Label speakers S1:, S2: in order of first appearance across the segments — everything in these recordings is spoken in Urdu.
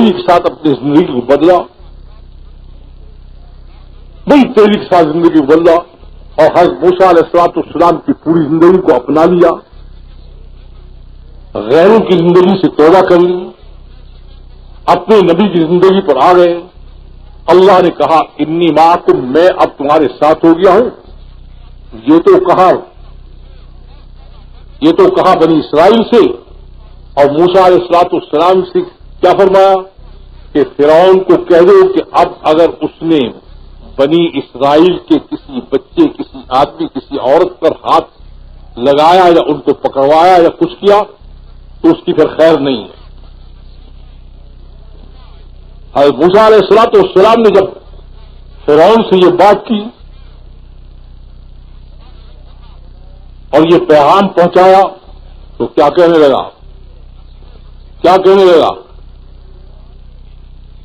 S1: تیزی کے ساتھ اپنی زندگی کو بدلا، بڑی تیزی کے ساتھ زندگی کو بدلا، اور حضرت موسیٰ علیہ السلام کی پوری زندگی کو اپنا لیا، غیروں کی زندگی سے توبہ کر لی، اپنے نبی کی زندگی پر آ گئے۔ اللہ نے کہا انی معکم، میں اب تمہارے ساتھ ہو گیا ہوں۔ یہ تو کہا بنی اسرائیل سے، اور موسیٰ علیہ السلام سے کیا فرمایا کہ فرعون کو کہہ دو کہ اب اگر اس نے بنی اسرائیل کے کسی بچے، کسی آدمی، کسی عورت پر ہاتھ لگایا یا ان کو پکڑوایا یا کچھ کیا تو اس کی پھر خیر نہیں ہے۔ حضرت موسیٰ علیہ السلام نے جب فرعون سے یہ بات کی اور یہ پیغام پہنچایا تو کیا کہنے لگا؟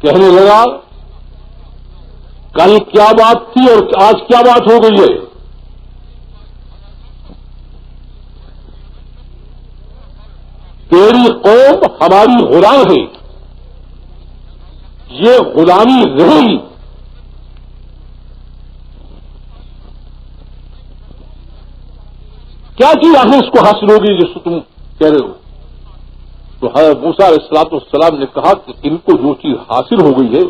S1: کہنے لگا کل کیا بات تھی اور آج کیا بات ہو گئی ہے؟ تیری قوم ہماری غلام ہے، یہ غلامی رہے گی۔ کیا چیز آخر اس کو حاصل ہوگی جس کو تم کہہ رہے ہو؟ تو حضرت موسیٰ علیہ السلام نے کہا کہ ان کو جو چیز حاصل ہو گئی ہے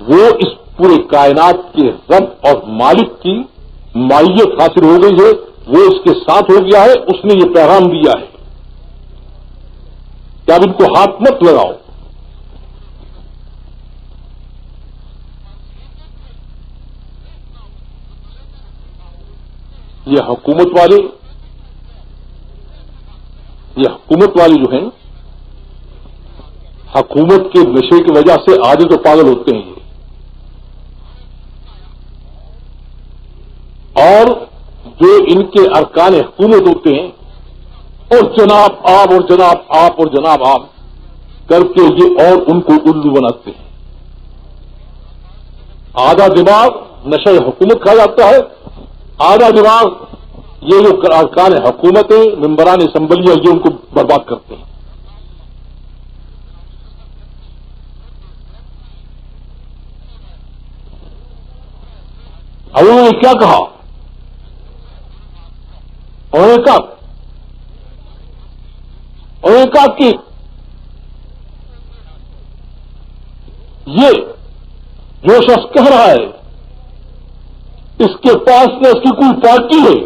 S1: وہ اس پورے کائنات کے رب اور مالک کی مائیت حاصل ہو گئی ہے، وہ اس کے ساتھ ہو گیا ہے، اس نے یہ پیغام دیا ہے کہ اب ان کو ہاتھ مت لگاؤ۔ یہ حکومت والے جو ہیں، حکومت کے نشے کی وجہ سے آدھے تو پاگل ہوتے ہیں یہ، اور جو ان کے ارکان حکومت ہوتے ہیں اور جناب آپ کر کے یہ اور ان کو الو بناتے ہیں۔ آدھا دماغ نشہ حکومت کھا جاتا ہے، آدھا دماغ یہ جو ارکان حکومتیں، ممبران اسمبلیاں، یہ ان کو برباد کرتے ہیں۔ اب انہوں نے کیا کہا؟ انہوں نے کہا کہ یہ جو شخص کہہ رہا ہے اس کے پاس نہ اس کی کوئی پارٹی ہے،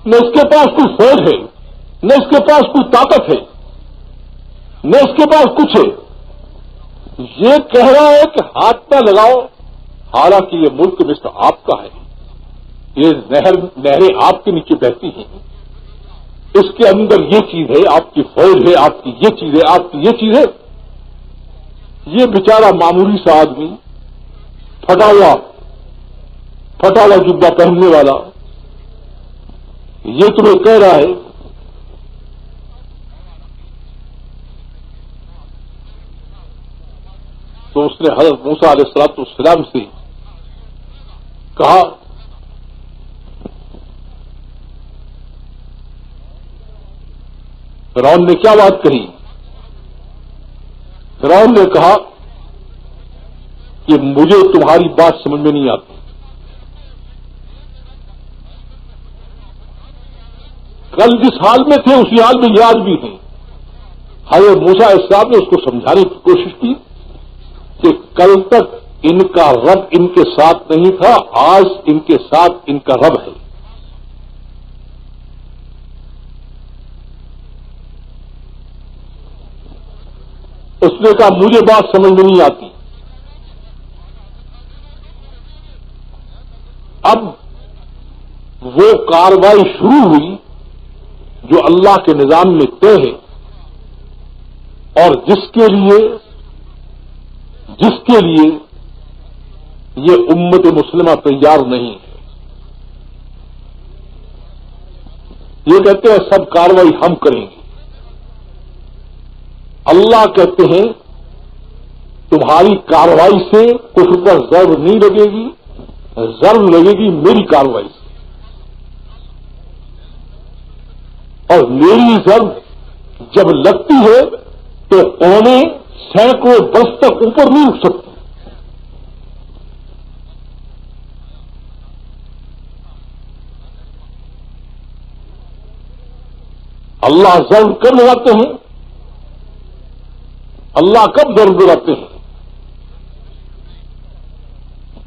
S1: نہ اس کے پاس کوئی فوج ہے، نہ اس کے پاس کوئی طاقت ہے، نہ اس کے پاس کچھ ہے، یہ کہہ رہا ہے کہ ہاتھ نہ لگاؤ، حالانکہ یہ ملک مصر آپ کا ہے، یہ نہریں آپ کے نیچے بہتی ہیں، اس کے اندر یہ چیز ہے، آپ کی فوج ہے، آپ کی یہ چیز ہے، آپ کی یہ چیز ہے۔ یہ بیچارہ معمولی سا آدمی، پھٹا ہوا جبہ پہننے والا، یہ تمہیں کہہ رہا ہے تو اس نے حضرت موسیٰ علیہ السلام سے کہا فرعون نے کیا بات کہی؟ فرعون نے کہا کہ مجھے تمہاری بات سمجھ میں نہیں آتی، کل جس حال میں تھے اسی حال میں یاد بھی ہیں۔ حضرت موسیٰ علیہ السلام نے اس کو سمجھانے کی کوشش کی کہ کل تک ان کا رب ان کے ساتھ نہیں تھا، آج ان کے ساتھ ان کا رب ہے۔ اس نے کہا مجھے بات سمجھ میں نہیں آتی۔ اب وہ کارروائی شروع ہوئی جو اللہ کے نظام میں طے ہے اور جس کے لیے یہ امت مسلمہ تیار نہیں ہے۔ یہ کہتے ہیں سب کارروائی ہم کریں گے، اللہ کہتے ہیں تمہاری کارروائی سے کفر پر ضرب نہیں لگے گی، ضرب لگے گی میری کارروائی سے، اور میری ضرب جب لگتی ہے تو قومیں سینکڑوں برس تک اوپر نہیں اٹھ سکتی. اللہ ضرب کب لگاتے ہیں؟ اللہ کب ضرب لگاتے ہیں؟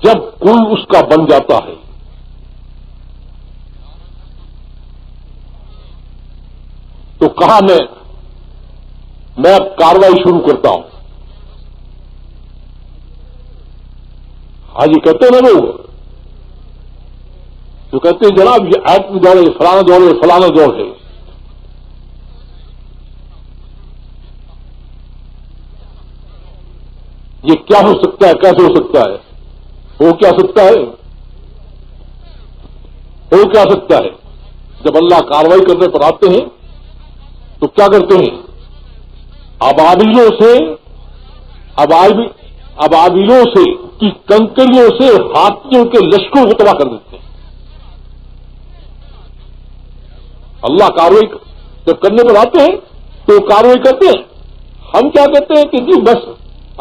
S1: جب کوئی اس کا بن جاتا ہے. تو کہا میں اب کاروائی شروع کرتا ہوں. حاجی کہتے ہیں نا لوگ تو کہتے ہیں جناب یہ ایٹمی دور ہے، فلانا دور ہے، فلانا دور ہے. یہ کیا ہو سکتا ہے؟ کیسے ہو سکتا ہے؟ ہو کیا سکتا ہے؟ ہو کیا سکتا ہے؟ جب اللہ کاروائی کرنے پر آتے ہیں تو کیا کرتے ہیں؟ ابابیلوں سے کی کنکریوں سے ہاتھیوں کے لشکروں کو تباہ کر دیتے ہیں. اللہ کاروائی جب کرنے پر آتے ہیں تو کاروائی کرتے ہیں. ہم کیا کہتے ہیں کہ جی بس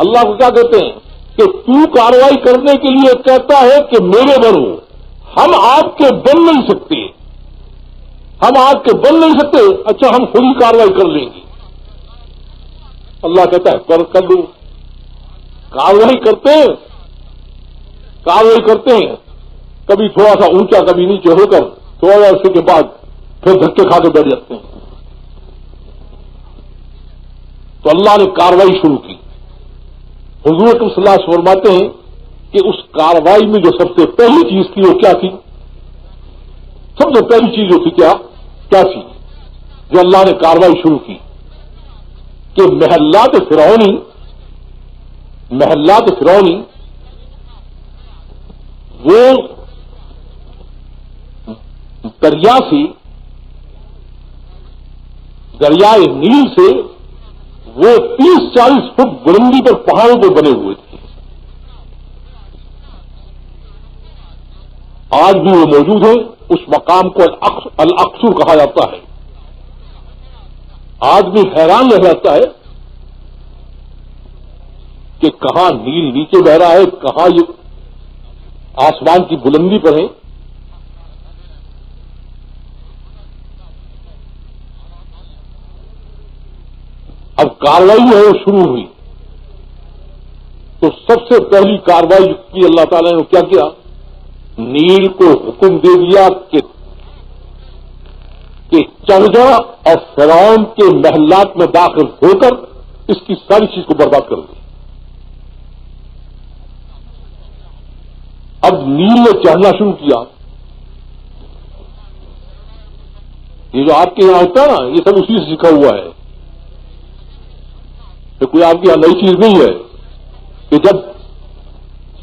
S1: اللہ کو کیا کہتے ہیں کہ تو کاروائی کرنے کے لیے کہتا ہے کہ میرے بنو. ہم آپ کے بن نہیں سکتے، ہم آپ کے بن نہیں سکتے. اچھا ہم خود ہی کاروائی کر لیں گے. اللہ کہتا ہے کر دو. کاروائی کرتے ہیں کبھی تھوڑا سا اونچا کبھی نیچے ہو کر تھوڑا عرصے کے بعد پھر دھکے کھا کے بیٹھ جاتے ہیں. تو اللہ نے کاروائی شروع کی. حضور صلی اللہ علیہ وسلم فرماتے ہیں کہ اس کاروائی میں جو سب سے پہلی چیز تھی وہ کیا تھی؟ سب سے پہلی چیز جو تھی کیا تھی جو اللہ نے کاروائی شروع کی کہ محلات فرعونی وہ دریائے نیل سے وہ 30-40 فٹ بلندی پر پہاڑوں پر بنے ہوئے تھے. آج بھی وہ موجود ہیں. اس مقام کو الاقصر کہا جاتا ہے. آدمی حیران رہ جاتا ہے کہ کہاں نیل نیچے بہ رہا ہے، کہاں یہ آسمان کی بلندی پر ہے. اب کاروائی ہے وہ شروع ہوئی. تو سب سے پہلی کاروائی کی اللہ تعالی نے کیا کیا؟ نیل کو حکم دے دیا کہ چڑھ جا اور فرعون کے محلات میں داخل ہو کر اس کی ساری چیز کو برباد کر دی. اب نیل نے چڑھنا شروع کیا. یہ جو آپ کے یہاں ہوتا ہے نا یہ سب اسی سے سیکھا ہوا ہے. تو کوئی آپ کی یہاں نئی چیز نہیں ہے کہ جب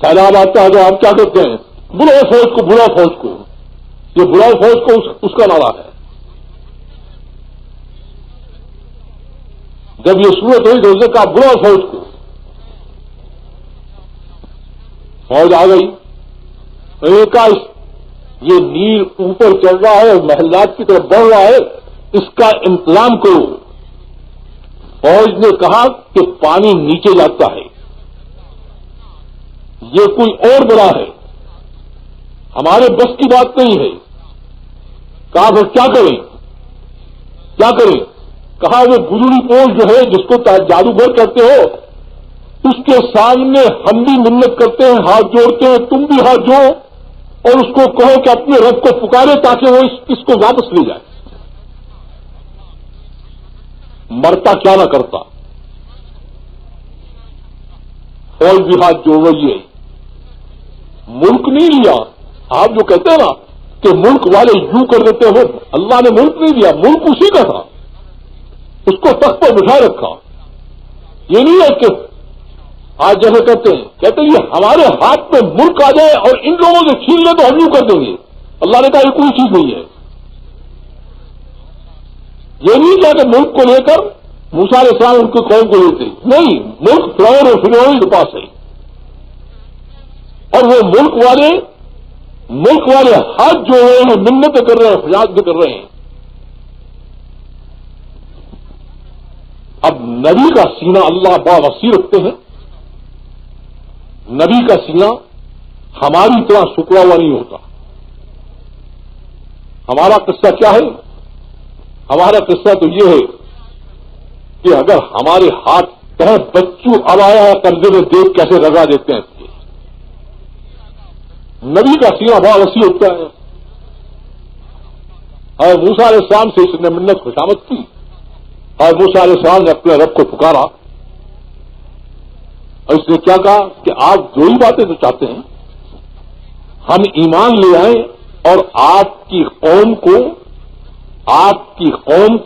S1: سیلاب آتا ہے تو آپ کیا کرتے ہیں؟ بلاؤ فوج کو. یہ بلاؤ فوج کو اس کا نعرہ ہے. جب یہ صورت ہوئی تو اس نے کہا بلاؤ فوج کو. فوج آ گئی. کہا یہ نیل اوپر چل رہا ہے اور محلات کی طرف بڑھ رہا ہے، اس کا انتظام کرو. فوج نے کہا کہ پانی نیچے جاتا ہے، یہ کوئی اور بڑا ہے، ہمارے بس کی بات نہیں ہے. کہا پھر کیا کریں؟ کہا وہ گزری پوش جو ہے جس کو جادوگر کہتے ہو اس کے سامنے ہم بھی منت کرتے ہیں، ہاتھ جوڑتے ہیں، تم بھی ہاتھ جوڑو اور اس کو کہو کہ اپنے رب کو پکارے تاکہ وہ اس کو واپس لے جائے. مرتا کیا نہ کرتا. فوج بھی ہاتھ جوڑ رہی ہے. ملک نہیں لیا. آپ جو کہتے ہیں نا کہ ملک والے یوں کر دیتے ہیں، وہ اللہ نے ملک نہیں دیا، ملک اسی کا تھا، اس کو تخت پر بٹھائے رکھا. یہ نہیں ہے کہ آج جیسے کہتے ہیں یہ ہمارے ہاتھ میں ملک آ جائے اور ان لوگوں سے چھین لے تو ہم یوں کر دیں گے. اللہ نے کہا یہ کوئی چیز نہیں ہے. یہ نہیں کیا کہ ملک کو لے کر موسیٰ علیہ السلام ان کی قوم کو لیتے، نہیں، ملک فرعون اور فرعون کے پاس ہے. اور وہ ملک والے ہاتھ جو رہے ہیں، منتیں کر رہے ہیں، فریاد بھی کر رہے ہیں. اب نبی کا سینہ اللہ بڑا وسیع رکھتے ہیں. نبی کا سینہ ہماری طرح سکڑا ہوا نہیں ہوتا. ہمارا قصہ کیا ہے؟ ہمارا قصہ تو یہ ہے کہ اگر ہمارے ہاتھ کہیں بچوں اب آیا ہے قبضے میں دیکھ کیسے رگا دیتے ہیں. نبی کا سینہ بڑا وسیع ہوتا ہے. اور موسیٰ علیہ السلام سے اس نے منت خوشامد کی اور موسیٰ علیہ السلام نے اپنے رب کو پکارا اور اس نے کیا کہا کہ آپ جو ہی باتیں تو چاہتے ہیں ہم ایمان لے آئیں اور آپ کی قوم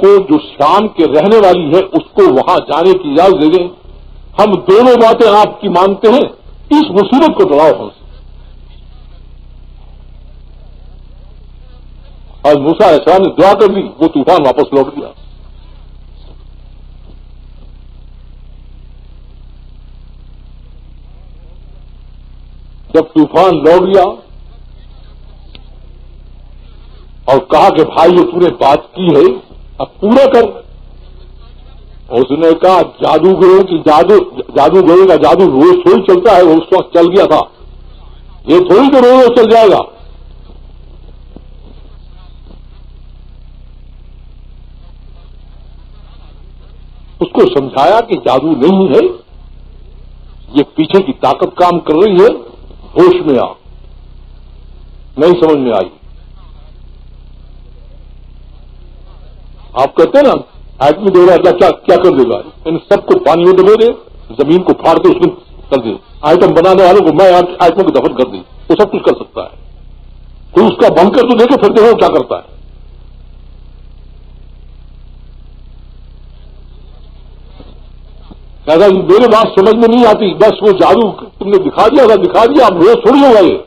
S1: کو جو شام کے رہنے والی ہے اس کو وہاں جانے کی اجازت دے دیں. ہم دونوں باتیں آپ کی مانتے ہیں. اس مصیبت کو ڈراؤ ہم سے. اور موسیٰ علیہ السلام نے دعا کر دی. وہ طوفان واپس لوٹ گیا. جب طوفان لوٹ گیا اور کہا کہ بھائی یہ تو نے بات کی ہے اب پورا کر. اس نے کہا جادوگروں کا جادو روز تھوڑی چلتا ہے. وہ اس وقت چل گیا تھا. یہ تھوڑی کہ روز چل جائے گا. اس کو سمجھایا کہ جادو نہیں ہے, یہ پیچھے کی طاقت کام کر رہی ہے. ہوش میں آ. نہیں سمجھ میں آئی. آپ کہتے ہیں نا آدمی دے رہا اللہ کیا کر دے گا. ان سب کو پانی میں ڈبو دے, زمین کو پھاڑ کے اس میں کر دے. آئٹم بنانے والوں کو میں آئٹموں کو دفن کر دیں. وہ سب کچھ کر سکتا ہے. کوئی اس کا بنکر تو دیکھے پھر دیکھو کیا کرتا ہے. کہتا میرے بات سمجھ میں نہیں آتی. بس وہ جادو تم نے دکھا دیا اب روز تھوڑی ہوگا. یہ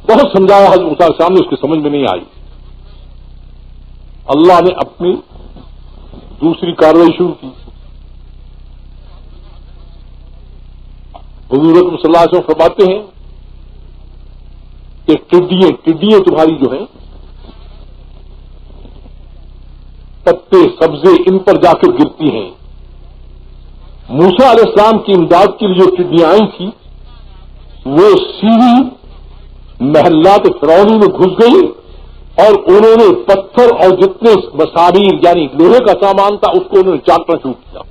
S1: بہت سمجھایا حضرت موسیٰ علیہ السلام نے, اس کی سمجھ میں نہیں آئی. اللہ نے اپنی دوسری کارروائی شروع کی. حضور اکرم صلی اللہ علیہ وسلم فرماتے ہیں کہ ٹڈیاں تمہاری جو ہیں پتے سبزے ان پر جا کر گرتی ہیں. موسیٰ علیہ السلام کی امداد کے لیے جو ٹڈیاں آئی تھی وہ سیدھی محلات فرعونی میں گھس گئی اور انہوں نے پتھر اور جتنے مسامیر یعنی لوہے کا سامان تھا اس کو انہوں نے چاٹنا شروع کیا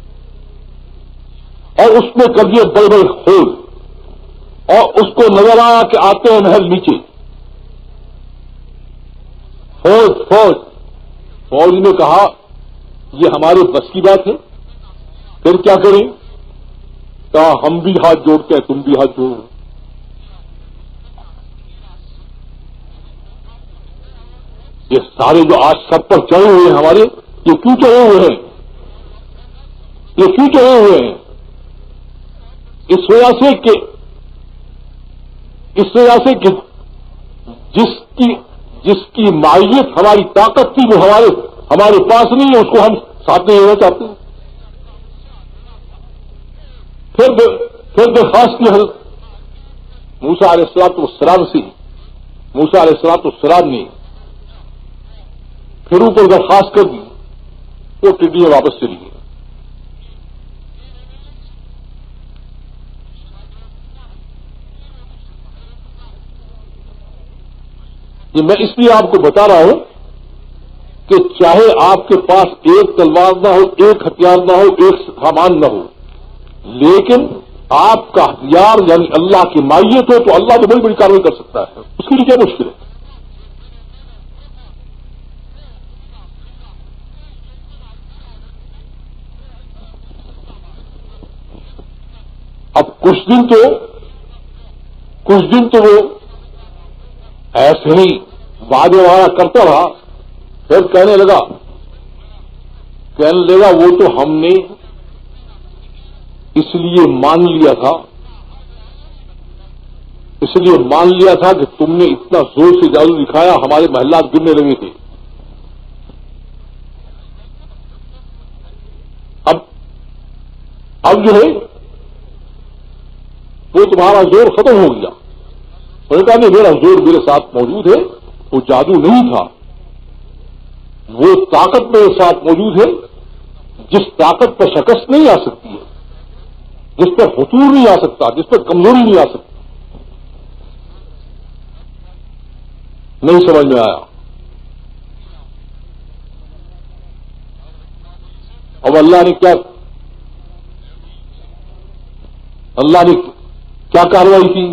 S1: اور اس میں کر دیے بڑے بڑے کھول اور اس کو نظر آیا کہ آتے ہیں محل نیچے. فوج نے کہا یہ ہمارے بس کی بات ہے, پھر کیا کریں. کہا ہم بھی ہاتھ جوڑتے ہیں, تم بھی ہاتھ جوڑو. یہ سارے جو آج سب پر چڑھے ہوئے ہیں ہمارے, یہ کیوں چڑھے ہوئے ہیں؟ یہ کیوں چڑھے ہوئے ہیں؟ اس وجہ سے کہ جس کی مائیت ہماری طاقت تھی وہ ہمارے پاس نہیں ہے, اس کو ہم ساتھ نہیں لینا چاہتے. پھر درخواست کی حضرت موسیٰ علیہ السلام سے. موسیٰ علیہ السلام نے پھر اوپر درخواست کر دی. وہ ٹڈیاں واپس چلی گئی. یہ میں اس لیے آپ کو بتا رہا ہوں کہ چاہے آپ کے پاس ایک تلوار نہ ہو, ایک ہتھیار نہ ہو, ایک سامان نہ ہو, لیکن آپ کا ہتھیار یعنی اللہ کی مائیت ہو تو اللہ تو بڑی بڑی کارروائی کر سکتا ہے. اس کے لیے کیا مشکل ہے؟ اب کچھ دن تو وہ ایسے ہی وعدے وغیرہ کرتا رہا. پھر کہنے لگا وہ تو ہم نے اس لیے مان لیا تھا کہ تم نے اتنا زور سے جادو دکھایا ہمارے محلات گرنے لگے تھے. اب جو ہے وہ تمہارا زور ختم ہو گیا. انہوں نے کہا نہیں, میرا زور میرے ساتھ موجود ہے. وہ جادو نہیں تھا, وہ طاقت میرے ساتھ موجود ہے. جس طاقت پر شکست نہیں آ سکتی ہے، جس پر فتور نہیں آ سکتا، جس پر کمزوری نہیں آ سکتی. نہیں سمجھ میں آیا. اب اللہ نے کیا کارروائی کی؟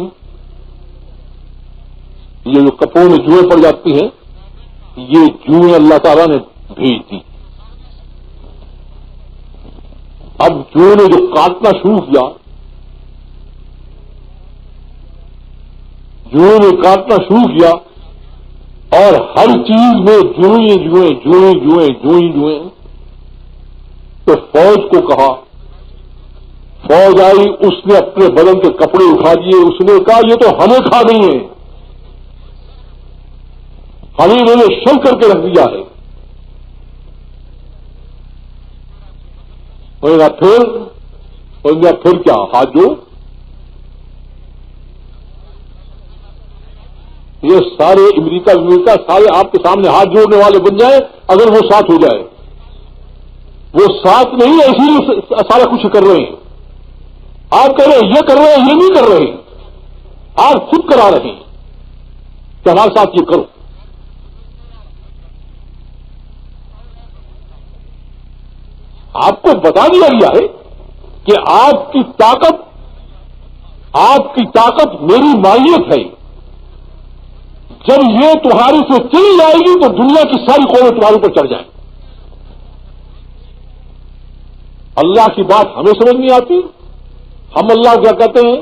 S1: یہ جو کپڑوں میں جوئیں پڑ جاتی ہیں، یہ جوئیں اللہ تعالیٰ نے بھیج دی. اب جوئیں نے جو کاٹنا شروع کیا، جوئیں نے کاٹنا شروع کیا، اور ہر چیز میں جوئیں. تو فوج کو کہا، فوج آئی، اس نے اپنے بدن کے کپڑے اٹھا دیے، اس نے کہا یہ تو ہمیں کھا گئی ہیں، ہمیں انہوں نے شل کر کے رکھ دیا ہے. پھر کیا؟ ہاتھ جو یہ سارے امریکہ سارے آپ کے سامنے ہاتھ جوڑنے والے بن جائیں اگر وہ ساتھ ہو جائے. وہ ساتھ نہیں، ایسے ہی سارا کچھ کر رہے ہیں. آپ کہہ رہے ہیں یہ کر رہے ہیں، یہ نہیں کر رہے ہیں، آپ خود کرا رہے ہیں کہ ہمارے ساتھ یہ کرو. آپ کو بتا دیا گیا ہے کہ آپ کی طاقت میری مائیت ہے. جب یہ تمہاری سے چلی جائے گی تو دنیا کی ساری قومیں تمہارے اوپر چڑھ جائیں. اللہ کی بات ہمیں سمجھ نہیں آتی. ہم اللہ کو کیا کہتے ہیں؟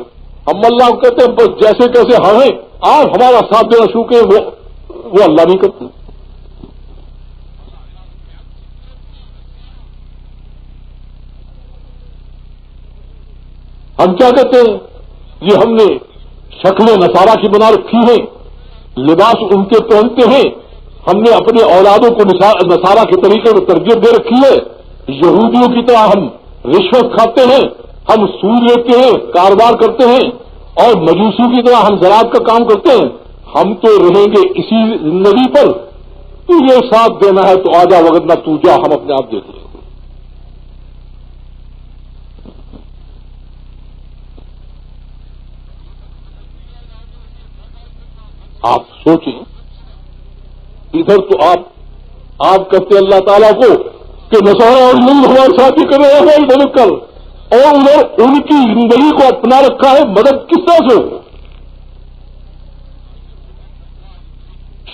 S1: ہم اللہ کو کہتے ہیں بس جیسے کیسے ہمیں آپ ہمارا ساتھ دینا شروع کریں، وہ اللہ نہیں کرتے. ہم کیا کہتے ہیں؟ یہ ہم نے شکلیں نصارہ کی بنا رکھی ہیں، لباس ان کے پہنتے ہیں، ہم نے اپنے اولادوں کو نصارہ کے طریقے میں تربیت دے رکھی ہے. یہودیوں کی طرح ہم رشوت کھاتے ہیں، ہم سود لیتے ہیں، کاروبار کرتے ہیں، اور مجوسیوں کی طرح ہم زراعت کا کام کرتے ہیں. ہم تو رہیں گے اسی زندگی پر. تو یہ ساتھ دینا ہے تو آجا، وغیرہ تو جا، ہم اپنے آپ دیتے ہیں. آپ سوچیں، ادھر تو آپ کہتے اللہ تعالیٰ کو کہ نصارہ اور لوگ ہمارے ساتھ ہی کر رہے ہیں ہماری مدد کر، اور ادھر ان کی زندگی کو اپنا رکھا ہے. مدد کس طرح سے ہو؟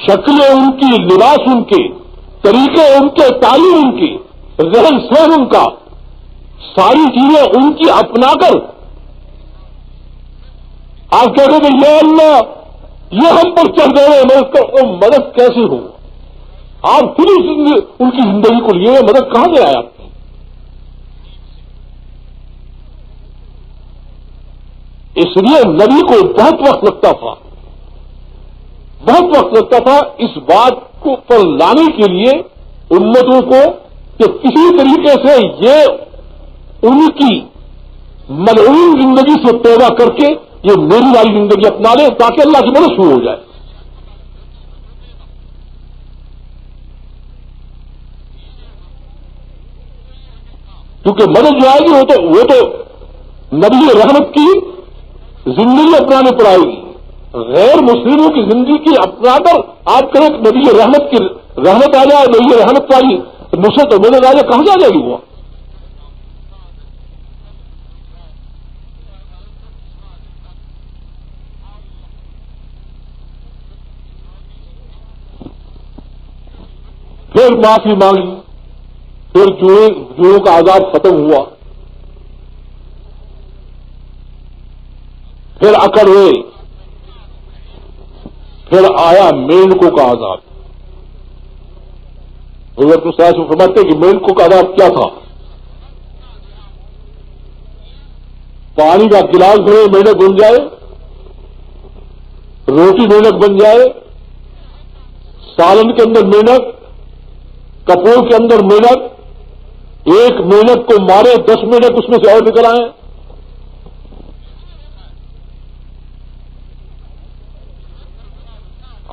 S1: شکلیں ان کی، لباس ان کے، طریقے ان کے، تعلیم ان کی، رہن سہن ان کا، ساری چیزیں ان کی اپنا کر آپ کہہ رہے کہ یا اللہ یہ ہم پر چڑھ گئے مدد کر. وہ مدد کیسے ہو؟ آپ خود ان کی زندگی کو لیے مدد کہاں سے آیا؟ اس لیے نبی کو بہت وقت لگتا تھا اس بات کو پر لانے کے لیے امتوں کو کہ کسی طریقے سے یہ ان کی ملعون زندگی سے پیدا کر کے یہ میری والی زندگی اپنا لے تاکہ اللہ کی مدد شروع ہو جائے. کیونکہ مدد جو آئے گی وہ تو نبی رحمت کی زندگی اپنانے پر آئے گی. غیر مسلموں کی زندگی کی اپنا کر آپ کہیں کہ نبی رحمت کی رحمت آ جائے، نبی رحمت والی نصرت اور مدد آ جائے، کہاں جا جائے گی وہ؟ پھر معافی مانگی، پھر جوئوں کا عذاب ختم ہوا، پھر اکڑ ہوئے، پھر آیا مینڈکوں کا عذاب. حضرت صلی اللہ علیہ وسلم فرماتے کہ مینڈکوں کا عذاب کیا تھا؟ پانی کا گلاس بھرے مینڈک بن جائے، روٹی مینڈک بن جائے، سالن کے اندر مینڈک، کپڑوں کے اندر مینڈک، ایک مینڈک کو مارے 10 مینڈک اس میں سے اور نکل آئے.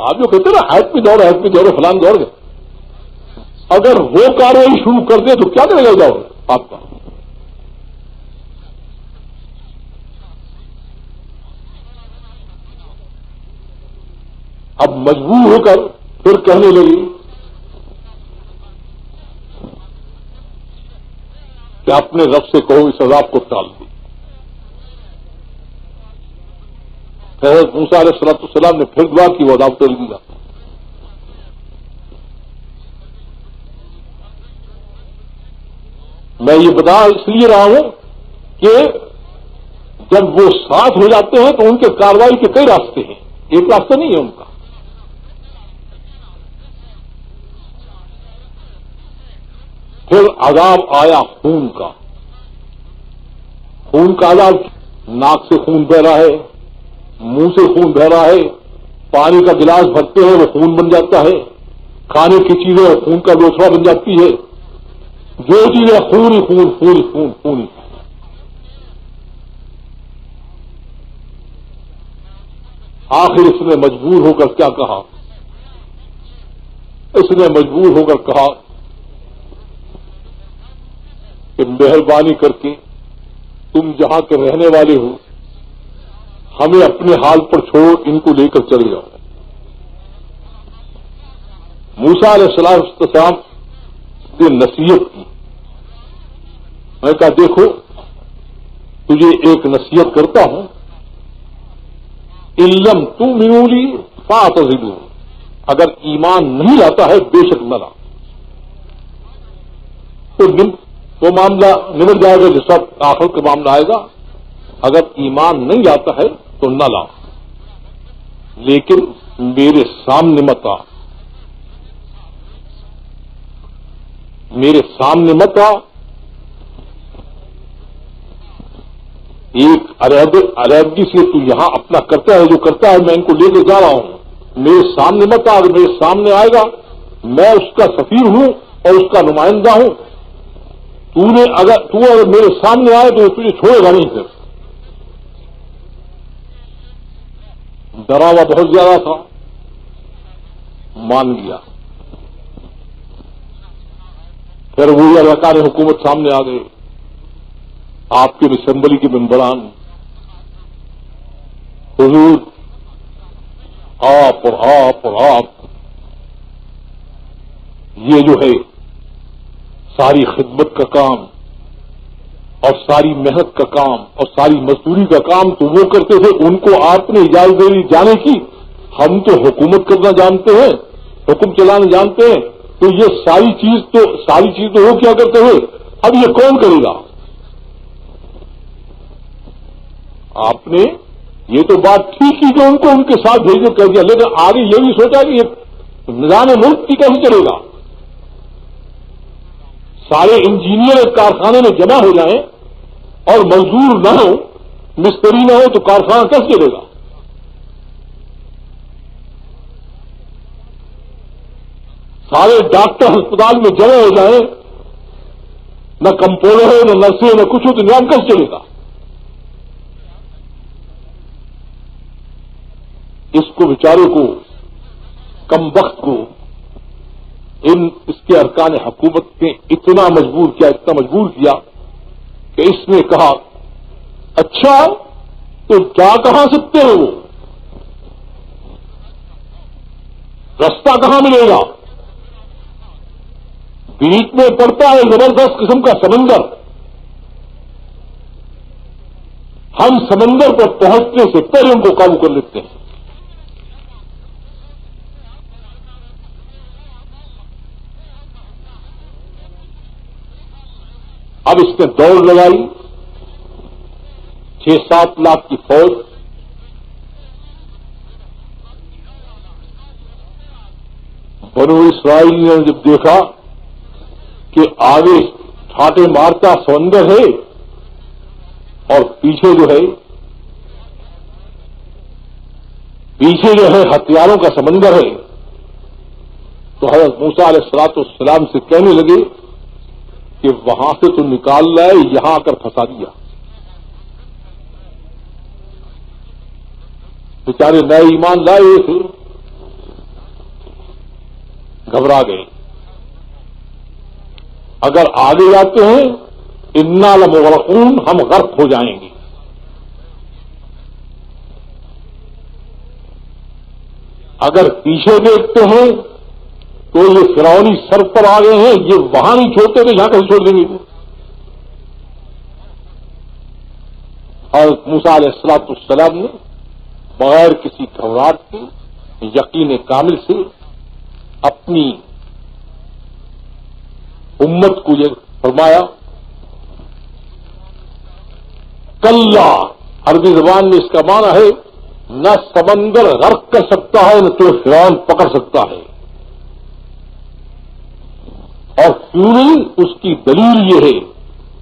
S1: آپ جو کہتے ہیں نا ہیٹ پہ دوڑے فلان دوڑ گئے، اگر وہ کاروائی شروع کر دے تو کیا کرے گا؟ جاؤ آپ کا اب مجبور ہو کر پھر کہنے لگی کہ اپنے رب سے کہو اس عذاب کو ٹال دی. حضرت موسیٰ علیہ السلام نے پھر دعا کی، وہ عذاب ٹل دیا. میں یہ بتا اس لیے رہا ہوں کہ جب وہ ساتھ ہو جاتے ہیں تو ان کے کارروائی کے کئی راستے ہیں، ایک راستہ نہیں ہے ان کا. پھر عذاب آیا خون کا. خون کا عذاب، ناک سے خون بہ رہا ہے، منہ سے خون بہ رہا ہے، پانی کا گلاس بھرتے ہیں وہ خون بن جاتا ہے، کھانے کی چیزیں خون کا لوتھڑا بن جاتی ہے، جو چیزیں خون ہی خون خون ہی خون خون ہی. آخر اس نے مجبور ہو کر کیا کہا؟ اس نے مجبور ہو کر کہا کہ مہربانی کر کے تم جہاں کے رہنے والے ہو ہمیں اپنے حال پر چھوڑو، ان کو لے کر چلے جاؤ. موسیٰ علیہ السلام نے نصیحت کی. میں کہا دیکھو تجھے ایک نصیحت کرتا ہوں، علم تؤمنوا لی فاعتزلوا، اگر ایمان نہیں لاتا ہے بے شک نہ لا. تو معاملہ نمٹ جائے گا، جو سب آخر کا معاملہ آئے گا. اگر ایمان نہیں آتا ہے تو نہ لا، لیکن میرے سامنے مت آ، میرے سامنے مت آ. ایک علیحدگی سے تو یہاں اپنا کرتا ہے جو کرتا ہے، میں ان کو لے کے جا رہا ہوں. میرے سامنے مت آ، اگر میرے سامنے آئے گا میں اس کا سفیر ہوں اور اس کا نمائندہ ہوں. تو اگر میرے سامنے آئے تو تجھے چھوڑے گا نہیں. پھر ڈرا ہوا بہت زیادہ تھا، مان گیا. پھر وہی ارکان حکومت سامنے آ گئے، آپ کے اسمبلی کے ممبران. حضور آپ اور آپ اور آپ، یہ جو ہے ساری خدمت کا کام اور ساری محنت کا کام اور ساری مزدوری کا کام تو وہ کرتے تھے، ان کو آپ نے اجازت دے دی جانے کی. ہم تو حکومت کرنا جانتے ہیں، حکم چلانا جانتے ہیں، تو یہ ساری چیز تو وہ کیا کرتے ہیں، اب یہ کون کرے گا؟ آپ نے یہ تو بات ٹھیک ہی کہ ان کو ان کے ساتھ بھیجو کہہ دیا، لیکن آگے یہ بھی سوچا کہ یہ نظام ملک کی کیسے چلے گا؟ سارے انجینئر ایک کارخانے میں جمع ہو جائیں اور مزدور نہ ہو، مستری نہ ہو، تو کارخانہ کیسے چلے گا؟ سارے ڈاکٹر ہسپتال میں جمع ہو جائیں، نہ کمپاؤنڈر ہو، نہ نرس ہو، نہ کچھ ہو، تو نظام کیسے چلے گا؟ اس کو بیچارے کو، کم وقت کو، اس کے ارکان حکومت نے اتنا مجبور کیا کہ اس نے کہا اچھا تو جا کہاں سکتے ہو، رستہ کہاں ملے گا؟ بیچ میں پڑتا ہے زبردست قسم کا سمندر. ہم سمندر پر پہنچنے سے پہلے ان کو قابو کر لیتے ہیں. اب اس نے دوڑ لگائی، 6-7 لاکھ کی فوج. بنو اسرائیل نے جب دیکھا کہ آگے ٹھاٹے مارتا سمندر ہے اور پیچھے جو ہے ہتھیاروں کا سمندر ہے، تو حضرت موسیٰ علیہ السلام سے کہنے لگے کہ وہاں سے تو نکال لائے، یہاں آ کر پھنسا دیا. بیچارے نئے ایمان لائے ہوئے تھے، گھبرا گئے. اگر آگے جاتے ہیں انا لمغرقون، ہم غرق ہو جائیں گے۔ اگر پیچھے دیکھتے ہیں تو یہ فرعونی سر پر آ گئے ہیں، یہ وہاں نہیں چھوڑتے تھے، یہاں کہیں چھوڑ دیں گے۔ حضرت موسیٰ علیہ السلام نے بغیر کسی گھبراہٹ کے، یقین کامل سے اپنی امت کو یہ فرمایا، کلا، عربی زبان میں اس کا معنی ہے نہ سمندر غرق کر سکتا ہے، نہ تو فرعون پکڑ سکتا ہے۔ اور کیوں نہیں؟ اس کی دلیل یہ ہے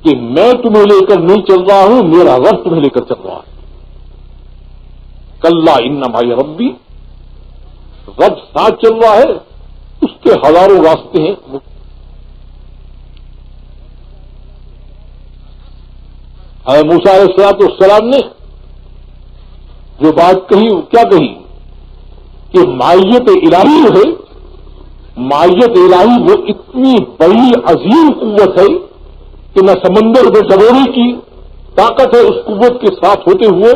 S1: کہ میں تمہیں لے کر نہیں چل رہا ہوں، میرا رب تمہیں لے کر چل رہا ہے۔ کلا ان معی ربی، رب ساتھ چل رہا ہے، اس کے ہزاروں راستے ہیں۔ موسیٰ علیہ السلام نے جو بات کہی وہ کیا کہی کہ معیت الہی جو ہے، معیت الہی وہ اتنی بڑی عظیم قوت ہے کہ نہ سمندر کو ڈبونے کی طاقت ہے اس قوت کے ساتھ ہوتے ہوئے،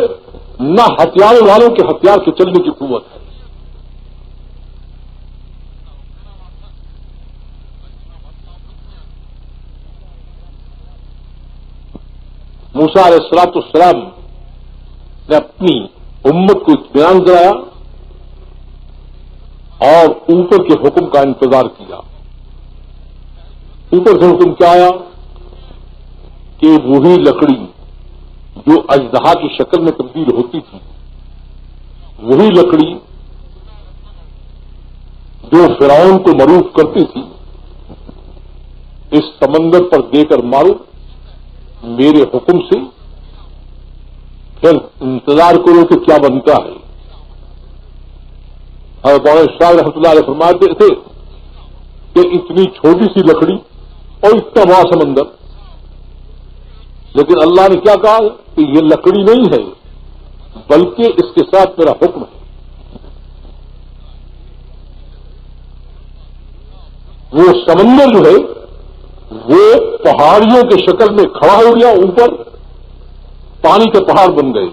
S1: نہ ہتھیار والوں کے ہتھیار کے چلنے کی قوت ہے۔ موسیٰ علیہ السلام نے اپنی امت کو اطمینان دلایا اور اوپر کے حکم کا انتظار کیا۔ اوپر سے حکم کیا آیا کہ وہی لکڑی جو اژدہا کی شکل میں تبدیل ہوتی تھی، وہی لکڑی جو فرعون کو معروف کرتی تھی، اس سمندر پر دے کر مارو میرے حکم سے، پھر انتظار کرو کہ کیا بنتا ہے۔ اور مولانا شاہ رحمۃ اللہ علیہ فرماتے تھے کہ اتنی چھوٹی سی لکڑی اور اتنا بڑا سمندر، لیکن اللہ نے کیا کہا کہ یہ لکڑی نہیں ہے بلکہ اس کے ساتھ میرا حکم ہے۔ وہ سمندر جو ہے وہ پہاڑیوں کے شکل میں کھڑا ہو گیا، اوپر پانی کے پہاڑ بن گئے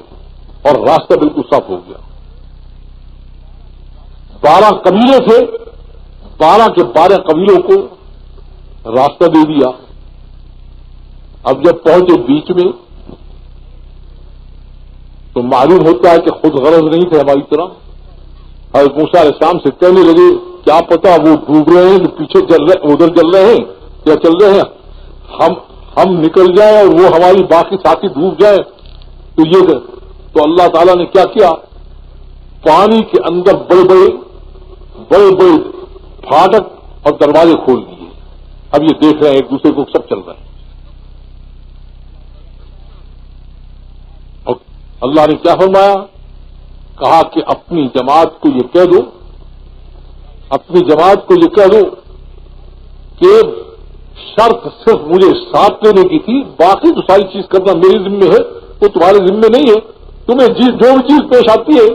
S1: اور راستہ بالکل صاف ہو گیا۔ 12 قبیلے تھے، 12 کے 12 قبیلوں کو راستہ دے دیا۔ اب جب پہنچے بیچ میں تو معلوم ہوتا ہے کہ خود غرض نہیں تھے ہماری طرح۔ حضرت موسیٰ علیہ السلام سے کہنے لگے کیا پتا وہ ڈوب رہے ہیں کہ پیچھے ادھر چل رہے ہیں یا چل رہے ہیں، ہم نکل جائیں اور وہ ہماری باقی ساتھی ڈوب جائیں تو یہ تو اللہ تعالیٰ نے کیا کیا، پانی کے اندر بڑے بڑے پھاٹک اور دروازے کھول دیے۔ اب یہ دیکھ رہے ہیں ایک دوسرے کو، سب چل رہے ہیں۔ اور اللہ نے کیا فرمایا، کہا کہ اپنی جماعت کو یہ کہہ دو، اپنی جماعت کو یہ کہہ دو کہ شرط صرف مجھے ساتھ لینے کی تھی، باقی تو ساری چیز کرنا میری ذمہ ہے، وہ تمہارے ذمہ نہیں ہے۔ تمہیں جو بھی چیز پیش آتی ہے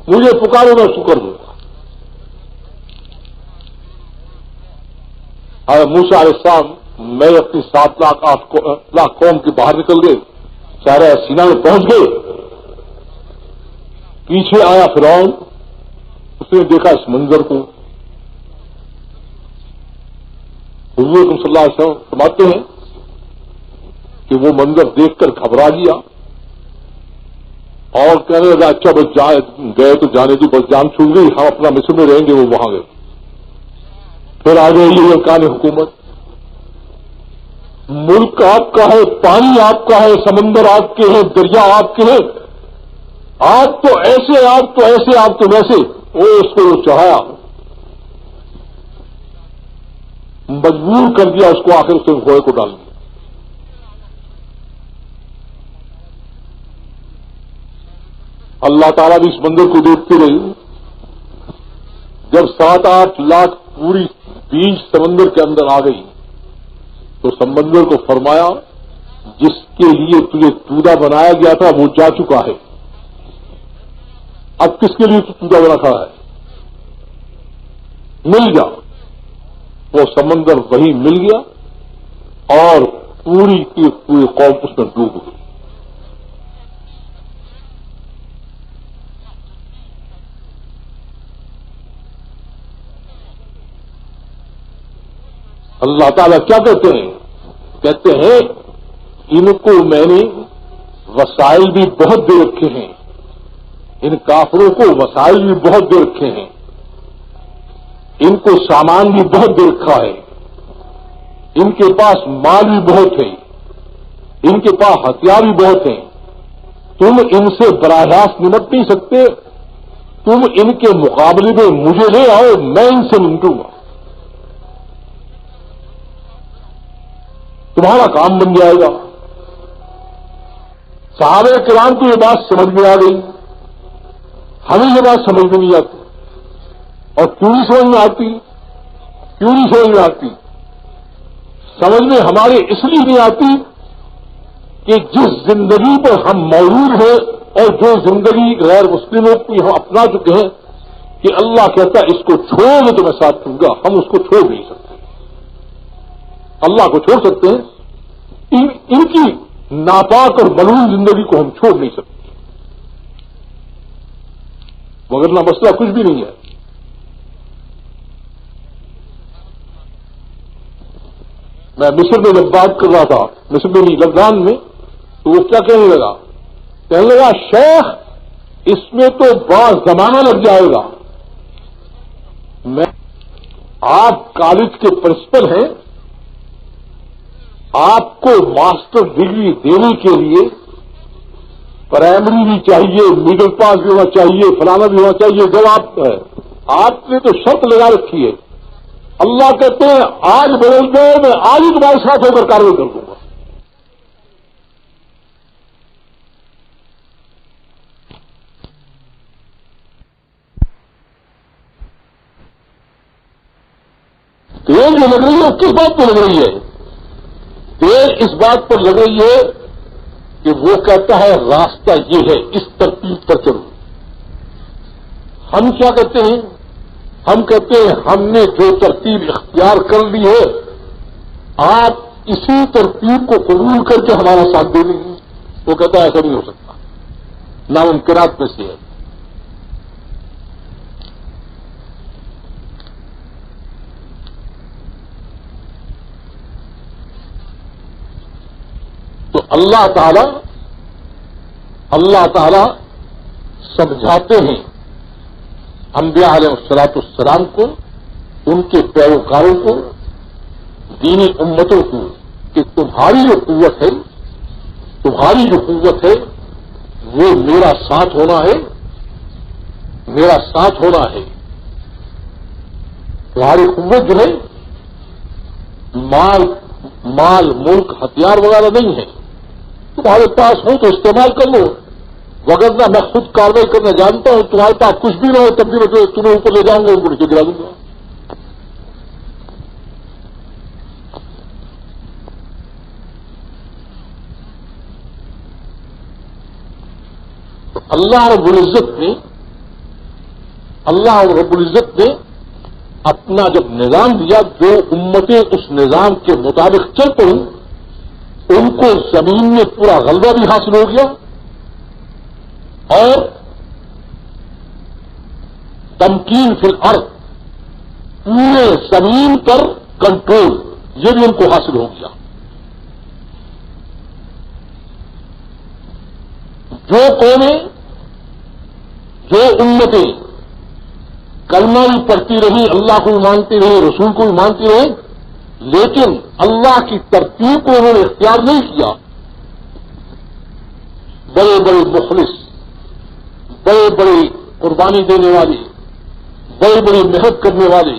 S1: مجھے پکارو، میں اس کو کر دوں گا۔ موسیٰ علیہ السلام میں اپنی 7 لاکھ 8 لاکھ قوم کے باہر نکل گئے، سارے سینا میں پہنچ گئے۔ پیچھے آیا فرعون، اس نے دیکھا اس منظر کو۔ حضور صلی اللہ علیہ وسلم فرماتے ہیں کہ وہ منظر دیکھ کر گھبرا گیا اور کہنے لگا اچھا بس گئے تو جانے دو، بس جان چھوٹ گئی، ہم اپنا مصر میں رہیں گے۔ وہ وہاں گئے، پھر آ گئے یہ ارکان حکومت۔ ملک آپ کا ہے، پانی آپ کا ہے، سمندر آپ کے ہیں، دریا آپ کے ہیں، آپ تو ایسے، آپ تو ایسے، آپ تو ویسے، وہ اس کو چڑھایا، مجبور کر دیا اس کو، آخر اس نے گھوڑے کو ڈال دیا۔ اللہ تعالیٰ بھی اس منظر کو دیکھتے رہے۔ جب 7-8 لاکھ پوری بیچ سمندر کے اندر آ گئی تو سمندر کو فرمایا جس کے لیے تجھے تودا بنایا گیا تھا وہ جا چکا ہے، اب کس کے لیے تو تودا بنا کھڑا ہے، مل جا۔ وہ سمندر وہی مل گیا اور پوری کی پوری قوم اس میں ڈوب گئی. اللہ تعالیٰ کیا کہتے ہیں؟ کہتے ہیں ان کو میں نے وسائل بھی بہت دے رکھے ہیں، ان کافروں کو وسائل بھی بہت دے رکھے ہیں، ان کو سامان بھی بہت دے رکھا ہے، ان کے پاس مال بھی بہت ہے، ان کے پاس ہتھیار بھی بہت ہیں. تم ان سے براہ راست نمٹ نہیں سکتے، تم ان کے مقابلے میں مجھے لے آؤ، میں ان سے نمٹوں گا، تمہارا کام بن جائے گا. صحابہ کرام کو یہ بات سمجھ میں آ گئی، ہمیں یہ بات سمجھ میں نہیں آتی. اور کیوں نہیں سمجھ میں آتی؟ کیوں نہیں سمجھ میں آتی؟ سمجھ میں ہمارے اس لیے نہیں آتی کہ جس زندگی پر ہم موجود ہیں اور جو زندگی غیر مسلموں کی ہم اپنا چکے ہیں کہ اللہ کہتا ہے اس کو چھوڑ دو تو میں ساتھ دوں گا، ہم اس کو چھوڑ نہیں سکتے. اللہ کو چھوڑ سکتے ہیں، ان کی ناپاک اور ملعون زندگی کو ہم چھوڑ نہیں سکتے. مگر نہ مسئلہ کچھ بھی نہیں ہے. میں مصر میں جب بات کر رہا تھا، مصر میں نہیں لبنان میں، تو وہ کیا کہنے لگا شیخ اس میں تو بڑا زمانہ لگ جائے گا. میں آپ کالج کے پرنسپل ہیں، آپ کو ماسٹر ڈگری دینے کے لیے پرائمری بھی چاہیے، مڈل پاس بھی ہونا چاہیے، فلانا بھی ہونا چاہیے. جب آپ نے تو شرط لگا رکھی ہے. اللہ کہتے ہیں آج بدل دو، میں آج ہی تمہارے ساتھ ہو کر کاروائی کر دوں گا. دیر جو لگ رہی ہے کس بات پہ لگ رہی ہے؟ دیر اس بات پر لگ رہی ہے کہ وہ کہتا ہے راستہ یہ ہے، اس ترتیب پر چلو. ہم کیا کہتے ہیں؟ ہم کہتے ہیں ہم نے جو ترتیب اختیار کر لی ہے، آپ اسی ترتیب کو قبول کر کے ہمارا ساتھ دے لیں گے. وہ کہتا ہے ایسا نہیں ہو سکتا، ناممکنات میں سے ہے. تو اللہ تعالی سمجھاتے ہیں انبیاء علیہ السلام کو، ان کے پیروکاروں کو، دینی امتوں کو کہ تمہاری جو قوت ہے وہ میرا ساتھ ہونا ہے، میرا ساتھ ہونا ہے. تمہاری قوت جو ہے مال ملک ہتھیار وغیرہ نہیں ہے. تمہارے پاس ہو تو استعمال کر لو، وگرنہ میں خود کاروائی کرنا جانتا ہوں. تمہارے پاس کچھ بھی نہ ہو تب بھی میں تمہیں اوپر لے جاؤں گا، اوپر نیچے گرا دوں گا. اللہ رب العزت نے اپنا جب نظام دیا، جو امتیں اس نظام کے مطابق چل پڑیں ان کو زمین میں پورا غلبہ بھی حاصل ہو گیا اور تمکین فی الارض، پورے زمین پر کنٹرول، یہ بھی ان کو حاصل ہو گیا. جو قومیں، جو امتیں کلمہ بھی پڑھتی رہی، اللہ کو بھی مانتی رہی، رسول کو بھی مانتی رہی، لیکن اللہ کی ترتیب کو انہوں نے اختیار نہیں کیا، بڑے بڑے مخلص، بڑے بڑے قربانی دینے والے، بڑی بڑی محنت کرنے والے،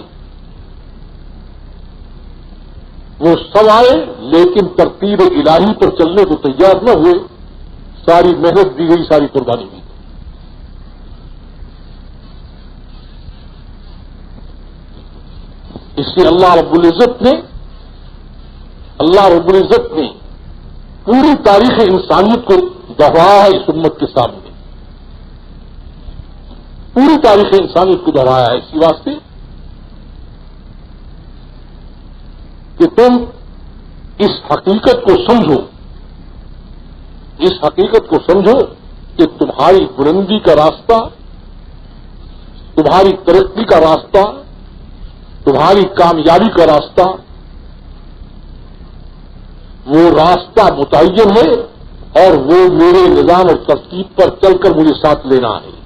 S1: وہ سب آئے لیکن ترتیب الہی پر چلنے کو تیار نہ ہوئے. ساری محنت دی گئی، ساری قربانی دی گئی. اس لیے اللہ رب العزت نے پوری تاریخ انسانیت کو دہرایا ہے اس امت کے سامنے، پوری تاریخ انسانیت کو دہرایا ہے اسی واسطے کہ تم اس حقیقت کو سمجھو، اس حقیقت کو سمجھو کہ تمہاری بلندی کا راستہ، تمہاری ترقی کا راستہ، تمہاری کامیابی کا راستہ، وہ راستہ متعین ہے اور وہ میرے نظام اور ترتیب پر چل کر مجھے ساتھ لینا ہے۔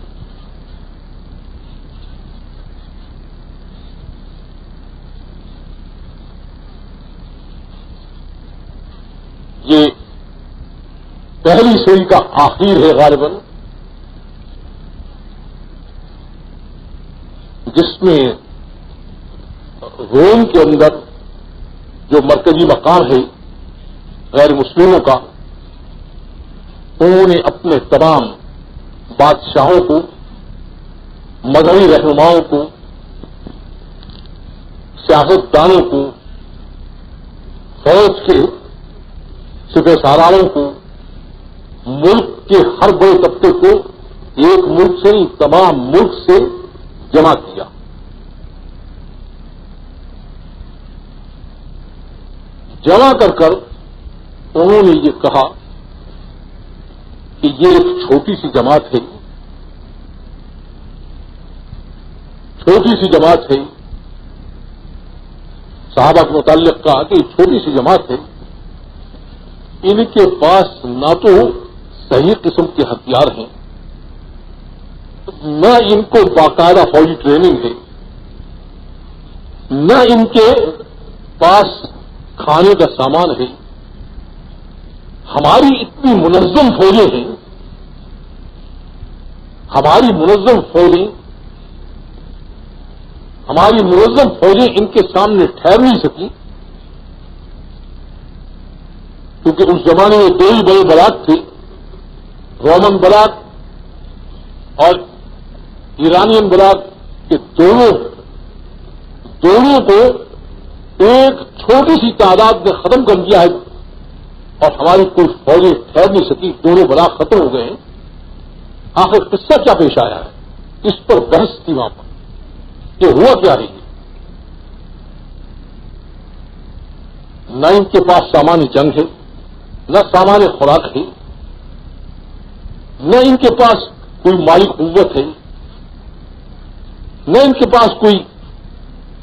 S1: یہ پہلی صدی کا آخر ہے غالباً، جس میں روم کے اندر جو مرکزی مقام ہے غیر مسلموں کا، انہوں نے اپنے تمام بادشاہوں کو، مذہبی رہنماؤں کو، سیاستدانوں کو، فوج کے سپہ سالاروں کو، ملک کے ہر بڑے طبقے کو، ایک ملک سے نہیں تمام ملک سے جمع کیا۔ جمع کر انہوں نے یہ کہا کہ یہ ایک چھوٹی سی جماعت ہے، چھوٹی سی جماعت ہے۔ صحابہ کے متعلق کہا کہ یہ چھوٹی سی جماعت ہے، ان کے پاس نہ تو صحیح قسم کے ہتھیار ہیں، نہ ان کو باقاعدہ فوجی ٹریننگ ہے، نہ ان کے پاس کھانے کا سامان ہے۔ ہماری اتنی منظم فوجیں ہیں، ہماری منظم فوجیں ان کے سامنے ٹھہر نہیں سکی، کیونکہ اس زمانے میں دو ہی بڑے بلاک تھے، رومن بلاک اور ایرانین بلاک کے دونوں کو ایک چھوٹی سی تعداد نے ختم کر دیا ہے، اور ہماری کوئی فوجیں ٹھہر نہیں سکی، دونوں بلاک ختم ہو گئے ہیں۔ آخر قصہ کیا پیش آیا ہے، اس پر بحث تھی وہاں پر کہ ہوا کیا ہے۔ نہ ان کے پاس سامان جنگ ہے، نہ سامان خوراک ہے، نہ ان کے پاس کوئی مالی قوت ہے، نہ ان کے پاس کوئی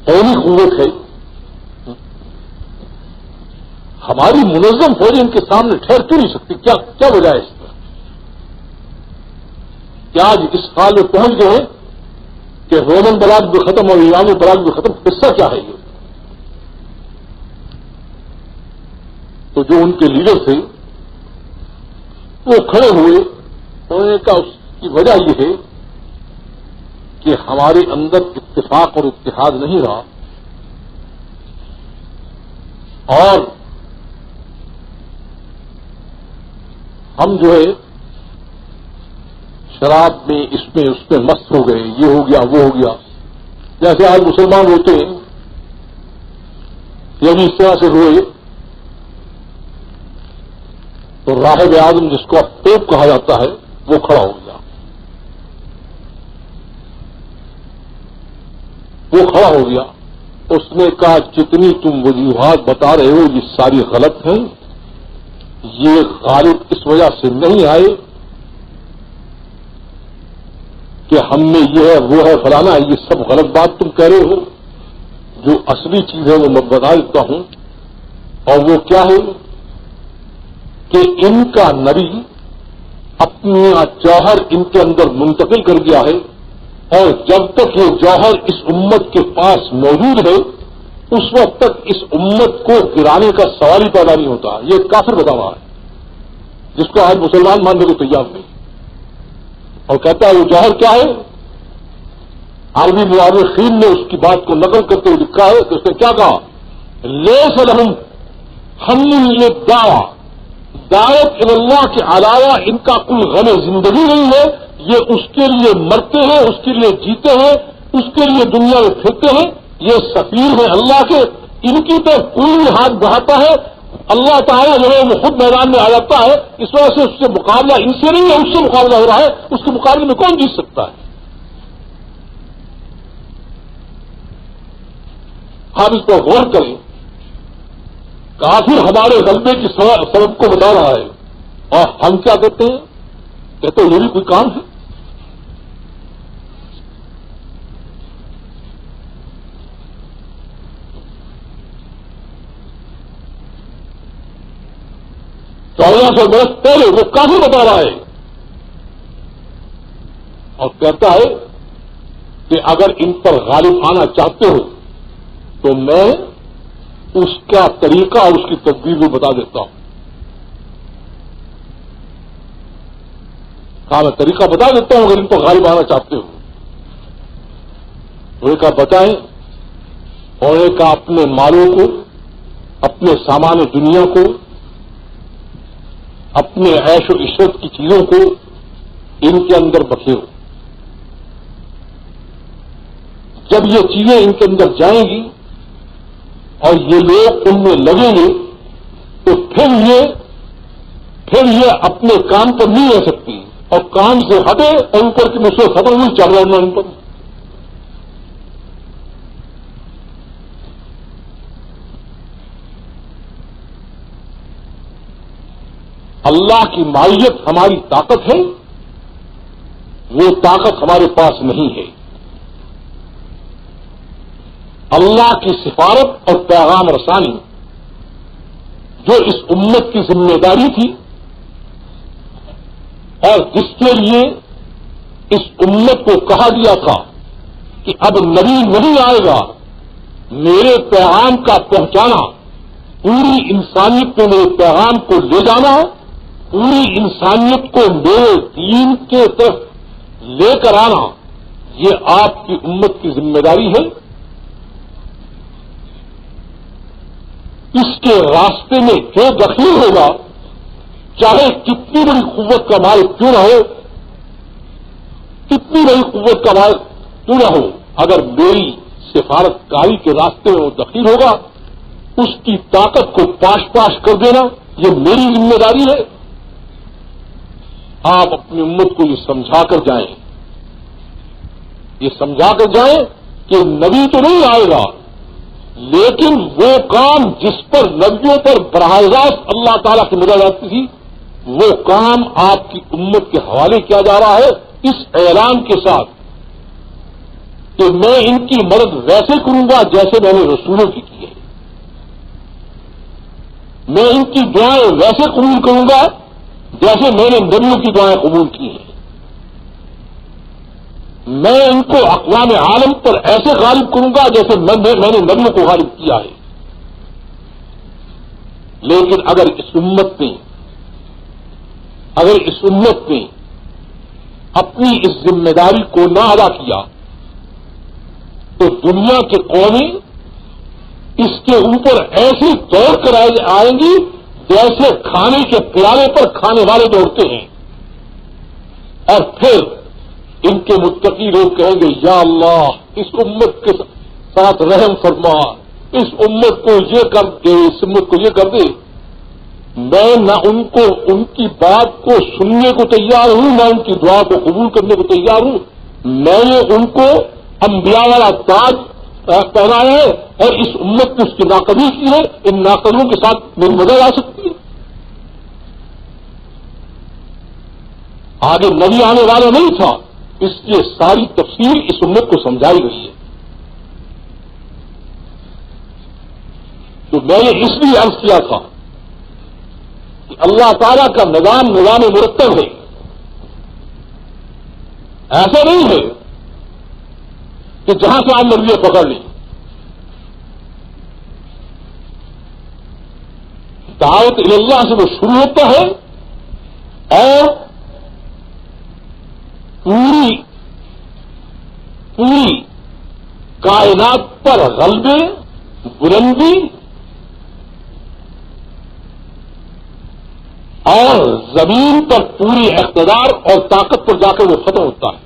S1: قومی قوت ہے۔ ہماری منظم فوجیں ان کے سامنے ٹھہر کیوں نہیں سکتی؟ کیا وجہ ہے اس پر؟ کیا آج اس حال میں پہنچ گئے ہیں کہ رومن بلاک بھی ختم اور ایرانی بلاک بھی ختم؟ قصہ کیا ہے یہ؟ تو جو ان کے لیڈر تھے وہ کھڑے ہوئے، انہوں نے کہا اس کی وجہ یہ ہے کہ ہمارے اندر اتفاق اور اتحاد نہیں رہا، اور ہم جو ہے شراب میں اس میں مست ہو گئے، یہ ہو گیا وہ ہو گیا۔ جیسے آج مسلمان روتے ہیں، یہ بھی اس طرح سے روئے تو راہب اعظم جس کو ٹوپ کہا جاتا ہے وہ کھڑا ہو گیا، وہ کھڑا ہو گیا۔ اس نے کہا جتنی تم وجوہات بتا رہے ہو یہ ساری غلط ہیں، یہ غالب اس وجہ سے نہیں آئے کہ ہم میں یہ ہے وہ ہے فلانا ہے، یہ سب غلط بات تم کہہ رہے ہو۔ جو اصلی چیز ہے وہ میں بتا دیتا ہوں، اور وہ کیا ہے کہ ان کا نبی اپنا جوہر ان کے اندر منتقل کر گیا ہے، اور جب تک یہ جوہر اس امت کے پاس موجود ہے اس وقت تک اس امت کو گرانے کا سوال ہی پیدا نہیں ہوتا۔ یہ کافر بتا رہا ہے جس کو آج مسلمان ماننے کو تیار نہیں، اور کہتا ہے وہ جوہر کیا ہے۔ عربی مورخین نے اس کی بات کو نقل کرتے ہوئے لکھا ہے کہ اس نے کیا کہا، لیس لہم ہم دعوت اللہ کے علاوہ ان کا کوئی غم زندگی نہیں ہے، یہ اس کے لیے مرتے ہیں، اس کے لیے جیتے ہیں، اس کے لیے دنیا میں پھرتے ہیں، یہ سفیر ہیں اللہ کے، ان کی تو کوئی بھی ہاتھ بڑھاتا ہے اللہ تعالیٰ جو ہے وہ خود میدان میں آ جاتا ہے۔ اس وجہ سے اس سے مقابلہ ان سے نہیں ہے، اس سے مقابلہ ہو رہا ہے، اس کے مقابلے میں کون جیت سکتا ہے؟ آپ اس پر غور کریں، کافر ہمارے غلبے کی سبب کو بتا رہا ہے اور ہم کیا کہتے ہیں؟ کہتے ہیں یہ بھی کوئی کام ہے؟ تو 1400 برس پہلے وہ کافر بتا رہا ہے اور کہتا ہے کہ اگر ان پر غالب آنا چاہتے ہو تو میں اس کا طریقہ اور اس کی تدبیر بھی بتا دیتا ہوں. کہا میں طریقہ بتا دیتا ہوں اگر ان پر غالب آنا چاہتے ہو. انہوں نے کہا بتائیں. اور انہوں نے کہا اپنے مالوں کو، اپنے سامان دنیا کو، اپنے عیش و عشرت کی چیزوں کو ان کے اندر بکھیرو. جب یہ چیزیں ان کے اندر جائیں گی اور یہ لوگ ان میں لگیں گے تو پھر یہ اپنے کام پر نہیں رہ سکتی اور کام سے ہٹے اور اوپر کی مجھ سے ختم ہوئی چل رہا ہوں ان پر. اللہ کی معیت ہماری طاقت ہے، وہ طاقت ہمارے پاس نہیں ہے. اللہ کی سفارت اور پیغام رسانی جو اس امت کی ذمہ داری تھی اور جس کے لیے اس امت کو کہا گیا تھا کہ اب نبی نہیں آئے گا، میرے پیغام کا پہنچانا، پوری انسانیت میں میرے پیغام کو لے جانا، پوری انسانیت کو میرے دین کے طرف لے کر آنا، یہ آپ کی امت کی ذمہ داری ہے. اس کے راستے میں جو دخیل ہوگا، چاہے کتنی بڑی قوت کا مالک کیوں نہ ہو، کتنی بڑی قوت کا مالک کیوں نہ ہو، اگر میری سفارت کاری کے راستے میں وہ دخیل ہوگا، اس کی طاقت کو پاش پاش کر دینا یہ میری ذمہ داری ہے. آپ اپنی امت کو یہ سمجھا کر جائیں، یہ سمجھا کر جائیں کہ نبی تو نہیں آئے گا، لیکن وہ کام جس پر نبیوں پر براہ راست اللہ تعالیٰ کی مدد آتی تھی، وہ کام آپ کی امت کے حوالے کیا جا رہا ہے اس اعلان کے ساتھ کہ میں ان کی مدد ویسے کروں گا جیسے میں نے رسولوں کی کی ہے. میں ان کی دعائیں ویسے قبول کروں گا جیسے میں نے نبیوں کی دعائیں قبول کی ہیں. میں ان کو اقوام عالم پر ایسے غالب کروں گا جیسے میں نے نبیوں کو غالب کیا ہے. لیکن اگر اس امت نے اپنی اس ذمہ داری کو نہ ادا کیا تو دنیا کے قومیں اس کے اوپر ایسی دوڑ کر آئیں گی جیسے کھانے کے پیالے پر کھانے والے دوڑتے ہیں. اور پھر ان کے متقی لوگ کہیں گے یا اللہ اس امت کے ساتھ رحم فرما، اس امت کو یہ کر دے، اس امت کو یہ کر دے. میں نہ ان کی بات کو سننے کو تیار ہوں، نہ ان کی دعا کو قبول کرنے کو تیار ہوں. میں نے ان کو انبیاء والا تاج پہنایا ہے اور اس امت نے اس کی ناقدری کی ہے. ان ناقدروں کے ساتھ میری مدد آ سکتی ہے. آگے نبی آنے والا نہیں تھا، اس کی ساری تفصیل اس امت کو سمجھائی گئی ہے. تو میں نے اس لیے عرض کیا تھا کہ اللہ تعالیٰ کا نظام مرتب ہے. ایسا نہیں ہے کہ جہاں سے آپ مرضی پکڑ لیں. دعوت اللہ سے وہ شروع ہوتا ہے اور پوری کائنات پر غلبے، بلندی اور زمین پر پوری اقتدار اور طاقت پر جا کر وہ ختم ہوتا ہے.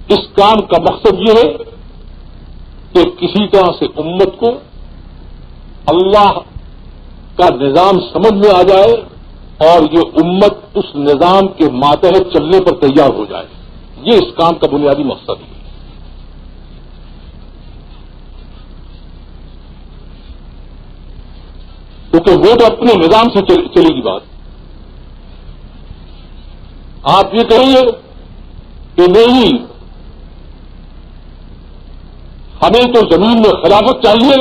S1: اس کام کا مقصد یہ ہے کہ کسی طرح سے امت کو اللہ کا نظام سمجھ میں آ جائے اور یہ امت اس نظام کے ماتحت چلنے پر تیار ہو جائے. یہ اس کام کا بنیادی مقصد ہے. کیونکہ وہ تو اپنے نظام سے چلے گی بات. آپ یہ کہیں گے کہ نہیں ہمیں تو زمین میں خلافت چاہیے,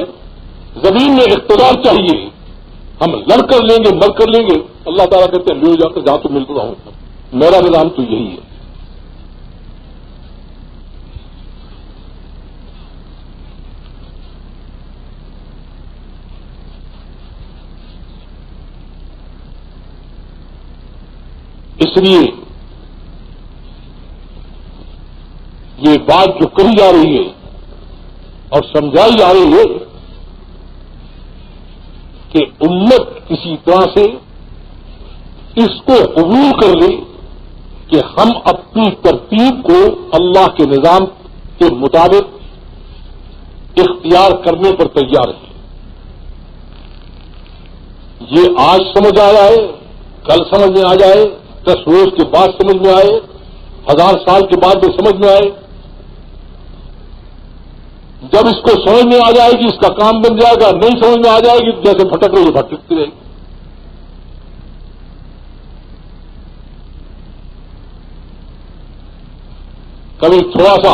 S1: زمین میں اقتدار چاہیے, ہم لڑ کر لیں گے مر کر لیں گے. اللہ تعالیٰ کہتے ہیں لے جا کر جہاں تو ملتا ہوں, میرا نظام تو یہی ہے. اس لیے یہ بات جو کہی جا رہی ہے اور سمجھائی جا رہی ہے کہ امت کسی طرح سے اس کو قبول کر لے کہ ہم اپنی ترتیب کو اللہ کے نظام کے مطابق اختیار کرنے پر تیار ہے. یہ آج سمجھ آیا ہے, کل سمجھ میں آ جائے, 10 روز کے بعد سمجھ میں آئے, 1000 سال کے بعد میں سمجھ میں آئے. جب اس کو سمجھ میں آ جائے گی اس کا کام بن جائے گا, نہیں سمجھ میں آ جائے گی جیسے بھٹک رہی ہے بھٹکتی رہے گی. کبھی تھوڑا سا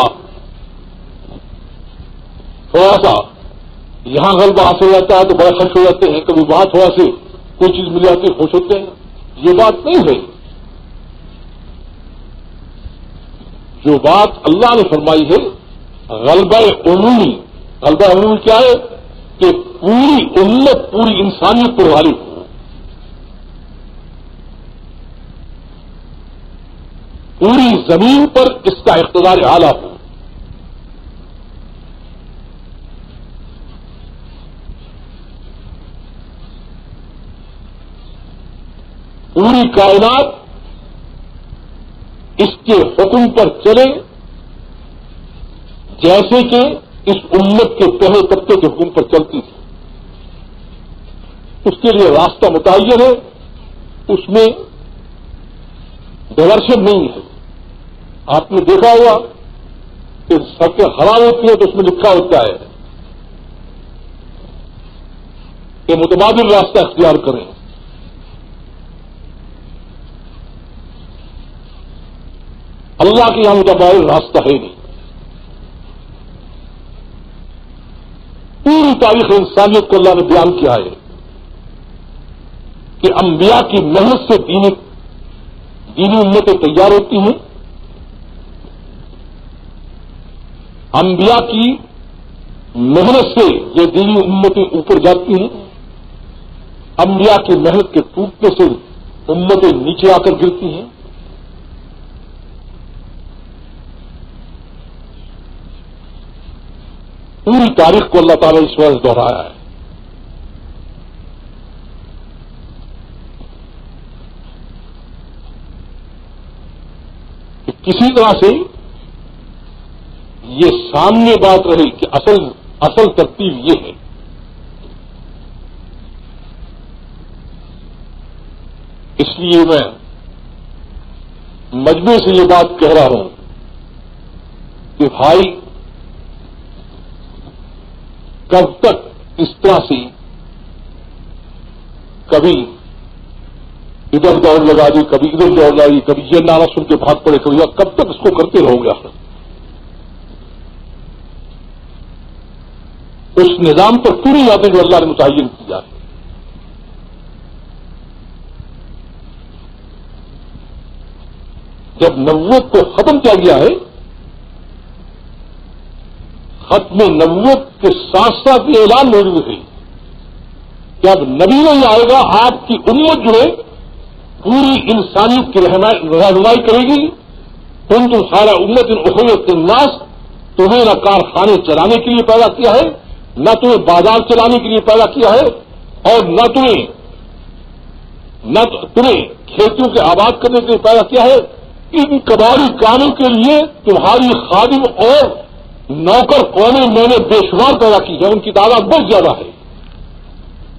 S1: یہاں غلبہ حاصل ہو جاتا ہے تو بڑے خوش ہو جاتے ہیں, کبھی وہاں تھوڑا سی کوئی چیز مل جاتی ہے خوش ہوتے ہیں. یہ بات نہیں ہے. جو بات اللہ نے فرمائی ہے غلبہ عمومی, غلبہ عمومی کیا ہے کہ پوری امت پوری انسانیت پر غالب ہو, پوری زمین پر اس کا اقتدار اعلیٰ ہو. پوری کائنات اس کے حکم پر چلے جیسے کہ اس امت کے پہلے طبقے کے حکم پر چلتی تھی. اس کے لیے راستہ متعین ہے, اس میں ڈائورشن نہیں ہے. آپ نے دیکھا ہوگا کہ سڑکیں خراب ہوتی ہیں تو اس میں لکھا ہوتا ہے کہ متبادل راستہ اختیار کریں. اللہ کے یہاں متبادل راستہ ہے نہیں. پوری تاریخ انسانیت کو اللہ نے بیان کیا ہے کہ انبیاء کی محنت سے دینی امتیں تیار ہوتی ہیں, انبیاء کی محنت سے یہ دینی امتیں اوپر جاتی ہیں, انبیاء کی محنت کے ٹوٹنے سے امتیں نیچے آ کر گرتی ہیں. پوری تاریخ کو اللہ تعالیٰ اس وجہ سے دہرایا ہے. کہ کسی طرح سے یہ سامنے بات رہی کہ اصل ترتیب یہ ہے. اس لیے میں مجموعے سے یہ بات کہہ رہا ہوں کہ بھائی کب تک اس طرح سے کبھی ادھر دوڑ لگا دی, کبھی ادھر دوڑ لگا دی, کبھی یہ نعرہ سن کے بھاگ پڑے, کبھی کب تک اس کو کرتے رہو گے؟ اس نظام پر پوری یادیں جو اللہ نے متعین کیا ہے. جب نبوت کو ختم کیا گیا ہے, ختم نبوت کے ساتھ ساتھ یہ اعلان موجود ہے کہ اب نبی نہیں آئے گا, آپ کی امت جو ہے پوری انسانیت کی رہنمائی کرے گی. تم سارا امت اخروت الناس, تمہیں نہ کارخانے چلانے کے لیے پیدا کیا ہے, نہ تمہیں بازار چلانے کے لیے پیدا کیا ہے, اور نہ تمہیں کھیتوں کے آباد کرنے کے لیے پیدا کیا ہے. ان کباڑی کاموں کے لیے تمہاری خادم اور نوکر قومیں میں نے بے شمار پیدا کی ہے, ان کی تعداد بہت زیادہ ہے.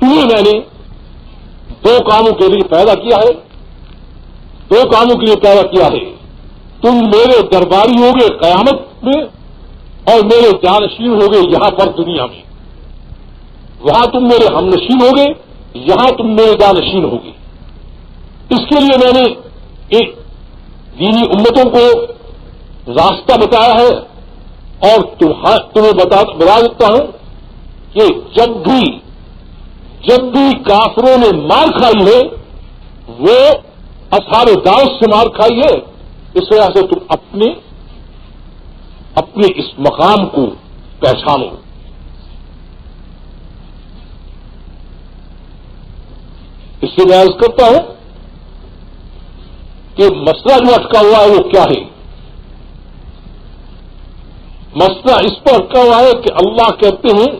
S1: تمہیں میں نے 2 کاموں کے لیے پیدا کیا ہے, 2 کاموں کے لیے پیدا کیا ہے. تم میرے درباری ہوگے قیامت میں, اور میرے جانشین ہوگے یہاں پر دنیا میں. وہاں تم میرے ہم نشین ہوگے, یہاں تم میرے جانشین ہوگی. اس کے لیے میں نے دینی امتوں کو راستہ بتایا ہے اور تمہیں بتا دیتا ہوں کہ جب بھی کافروں نے مار کھائی ہے وہ اصحاب دعوت سے مار کھائی ہے. اس وجہ سے تم اپنے اس مقام کو پہچانو. اس سے میں عرض کرتا ہوں کہ مسئلہ جو اٹکا ہوا ہے وہ کیا ہے؟ مسئلہ اس پر اٹکا ہوا ہے کہ اللہ کہتے ہیں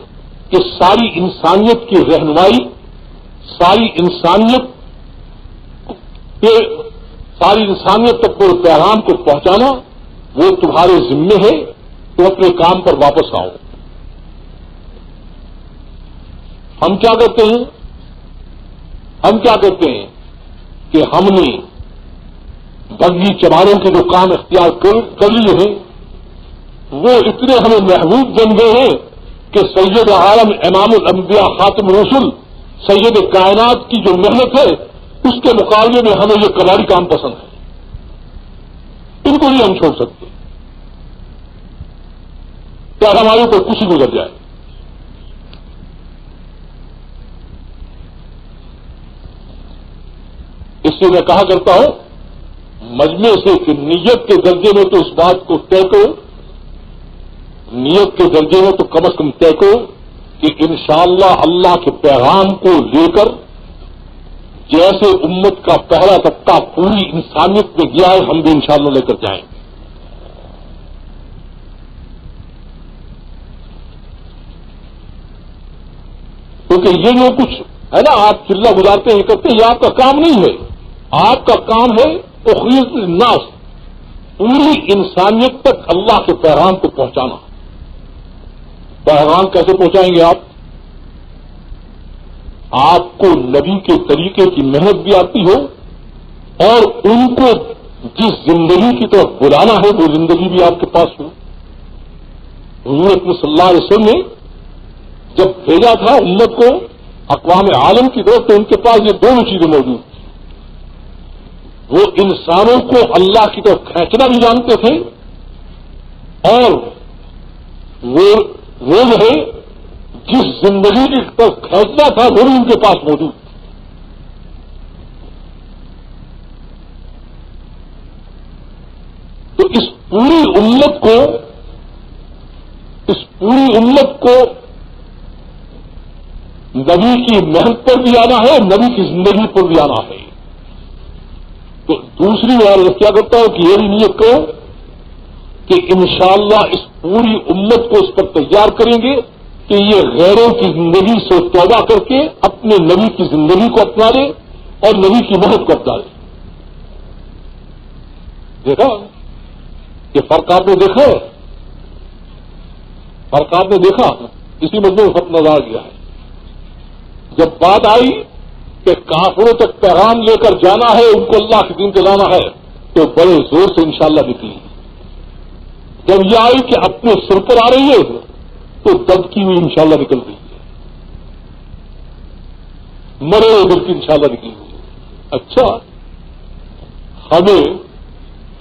S1: کہ ساری انسانیت کی رہنمائی، ساری انسانیت تک پورے پیغام کو پہنچانا وہ تمہارے ذمے ہے. تم اپنے کام پر واپس آؤ. ہم کیا کرتے ہیں کہ ہم نے بغی چماروں کے جو کام اختیار کر لیے ہیں وہ اتنے ہمیں محبوب بن گئے ہیں کہ سید عالم امام الانبیاء خاتم رسول سید کائنات کی جو محنت ہے اس کے مقابلے میں ہمیں یہ کباڑی کام پسند ہے. ان کو نہیں ہم چھوڑ سکتے کیا ہمارے اوپر کچھ گزر جائے. اس لیے میں کہا کرتا ہوں مجمع سے کہ نیت کے درجے میں تو اس بات کو طے کرو، نیت کے درجے میں تو کم از کم طے کرو کہ انشاءاللہ اللہ کے پیغام کو لے کر جیسے امت کا پہلا طبقہ پوری انسانیت میں گیا ہے ہم بھی انشاءاللہ لے کر جائیں. کیونکہ یہ جو کچھ ہے نا آپ چلہ گزارتے ہیں کرتے ہیں یہ آپ کا کام نہیں ہے. آپ کا کام ہے اخریت الناس، پوری انسانیت تک اللہ کے پیغام کو پہنچانا. پیغام کیسے پہنچائیں گے آپ کو نبی کے طریقے کی محنت بھی آتی ہو اور ان کو جس زندگی کی طرف بلانا ہے وہ زندگی بھی آپ کے پاس ہو. حضور اکرم صلی اللہ علیہ وسلم نے جب بھیجا تھا امت کو اقوام عالم کی طرف تو ان کے پاس یہ دونوں چیزیں موجود تھیں. وہ انسانوں کو اللہ کی طرف کھینچنا بھی جانتے تھے اور وہ جو ہے جس زندگی کی طرف کھینچنا تھا وہ بھی ان کے پاس موجود تھا. تو اس پوری امت کو نبی کی محنت پر بھی آنا ہے، نبی کی زندگی پر بھی آنا ہے. تو دوسری بار کیا کرتا ہوں کہ یہ بھی نیت کرو کہ انشاءاللہ اس پوری امت کو اس پر تیار کریں گے کہ یہ غیروں کی زندگی سے توبہ کر کے اپنے نبی کی زندگی کو اپنا لے اور نبی کی محنت کو اپنا لے. دیکھا یہ فرق آپ نے دیکھا ہے؟ فرق آپ نے دیکھا اسی مجموعے میں فرق نظر آ گیا ہے. جب بات آئی کہ کافروں تک پیغام لے کر جانا ہے ان کو اللہ کے دین پہ لانا ہے تو بڑے زور سے انشاءاللہ نکلی. جب یہ آئی کہ اپنے سر پر آ رہی ہے تو دبکی ہوئی انشاءاللہ نکل رہی ہے، مرے ہوئے دل کی انشاءاللہ نکلی ہوئی ہے. اچھا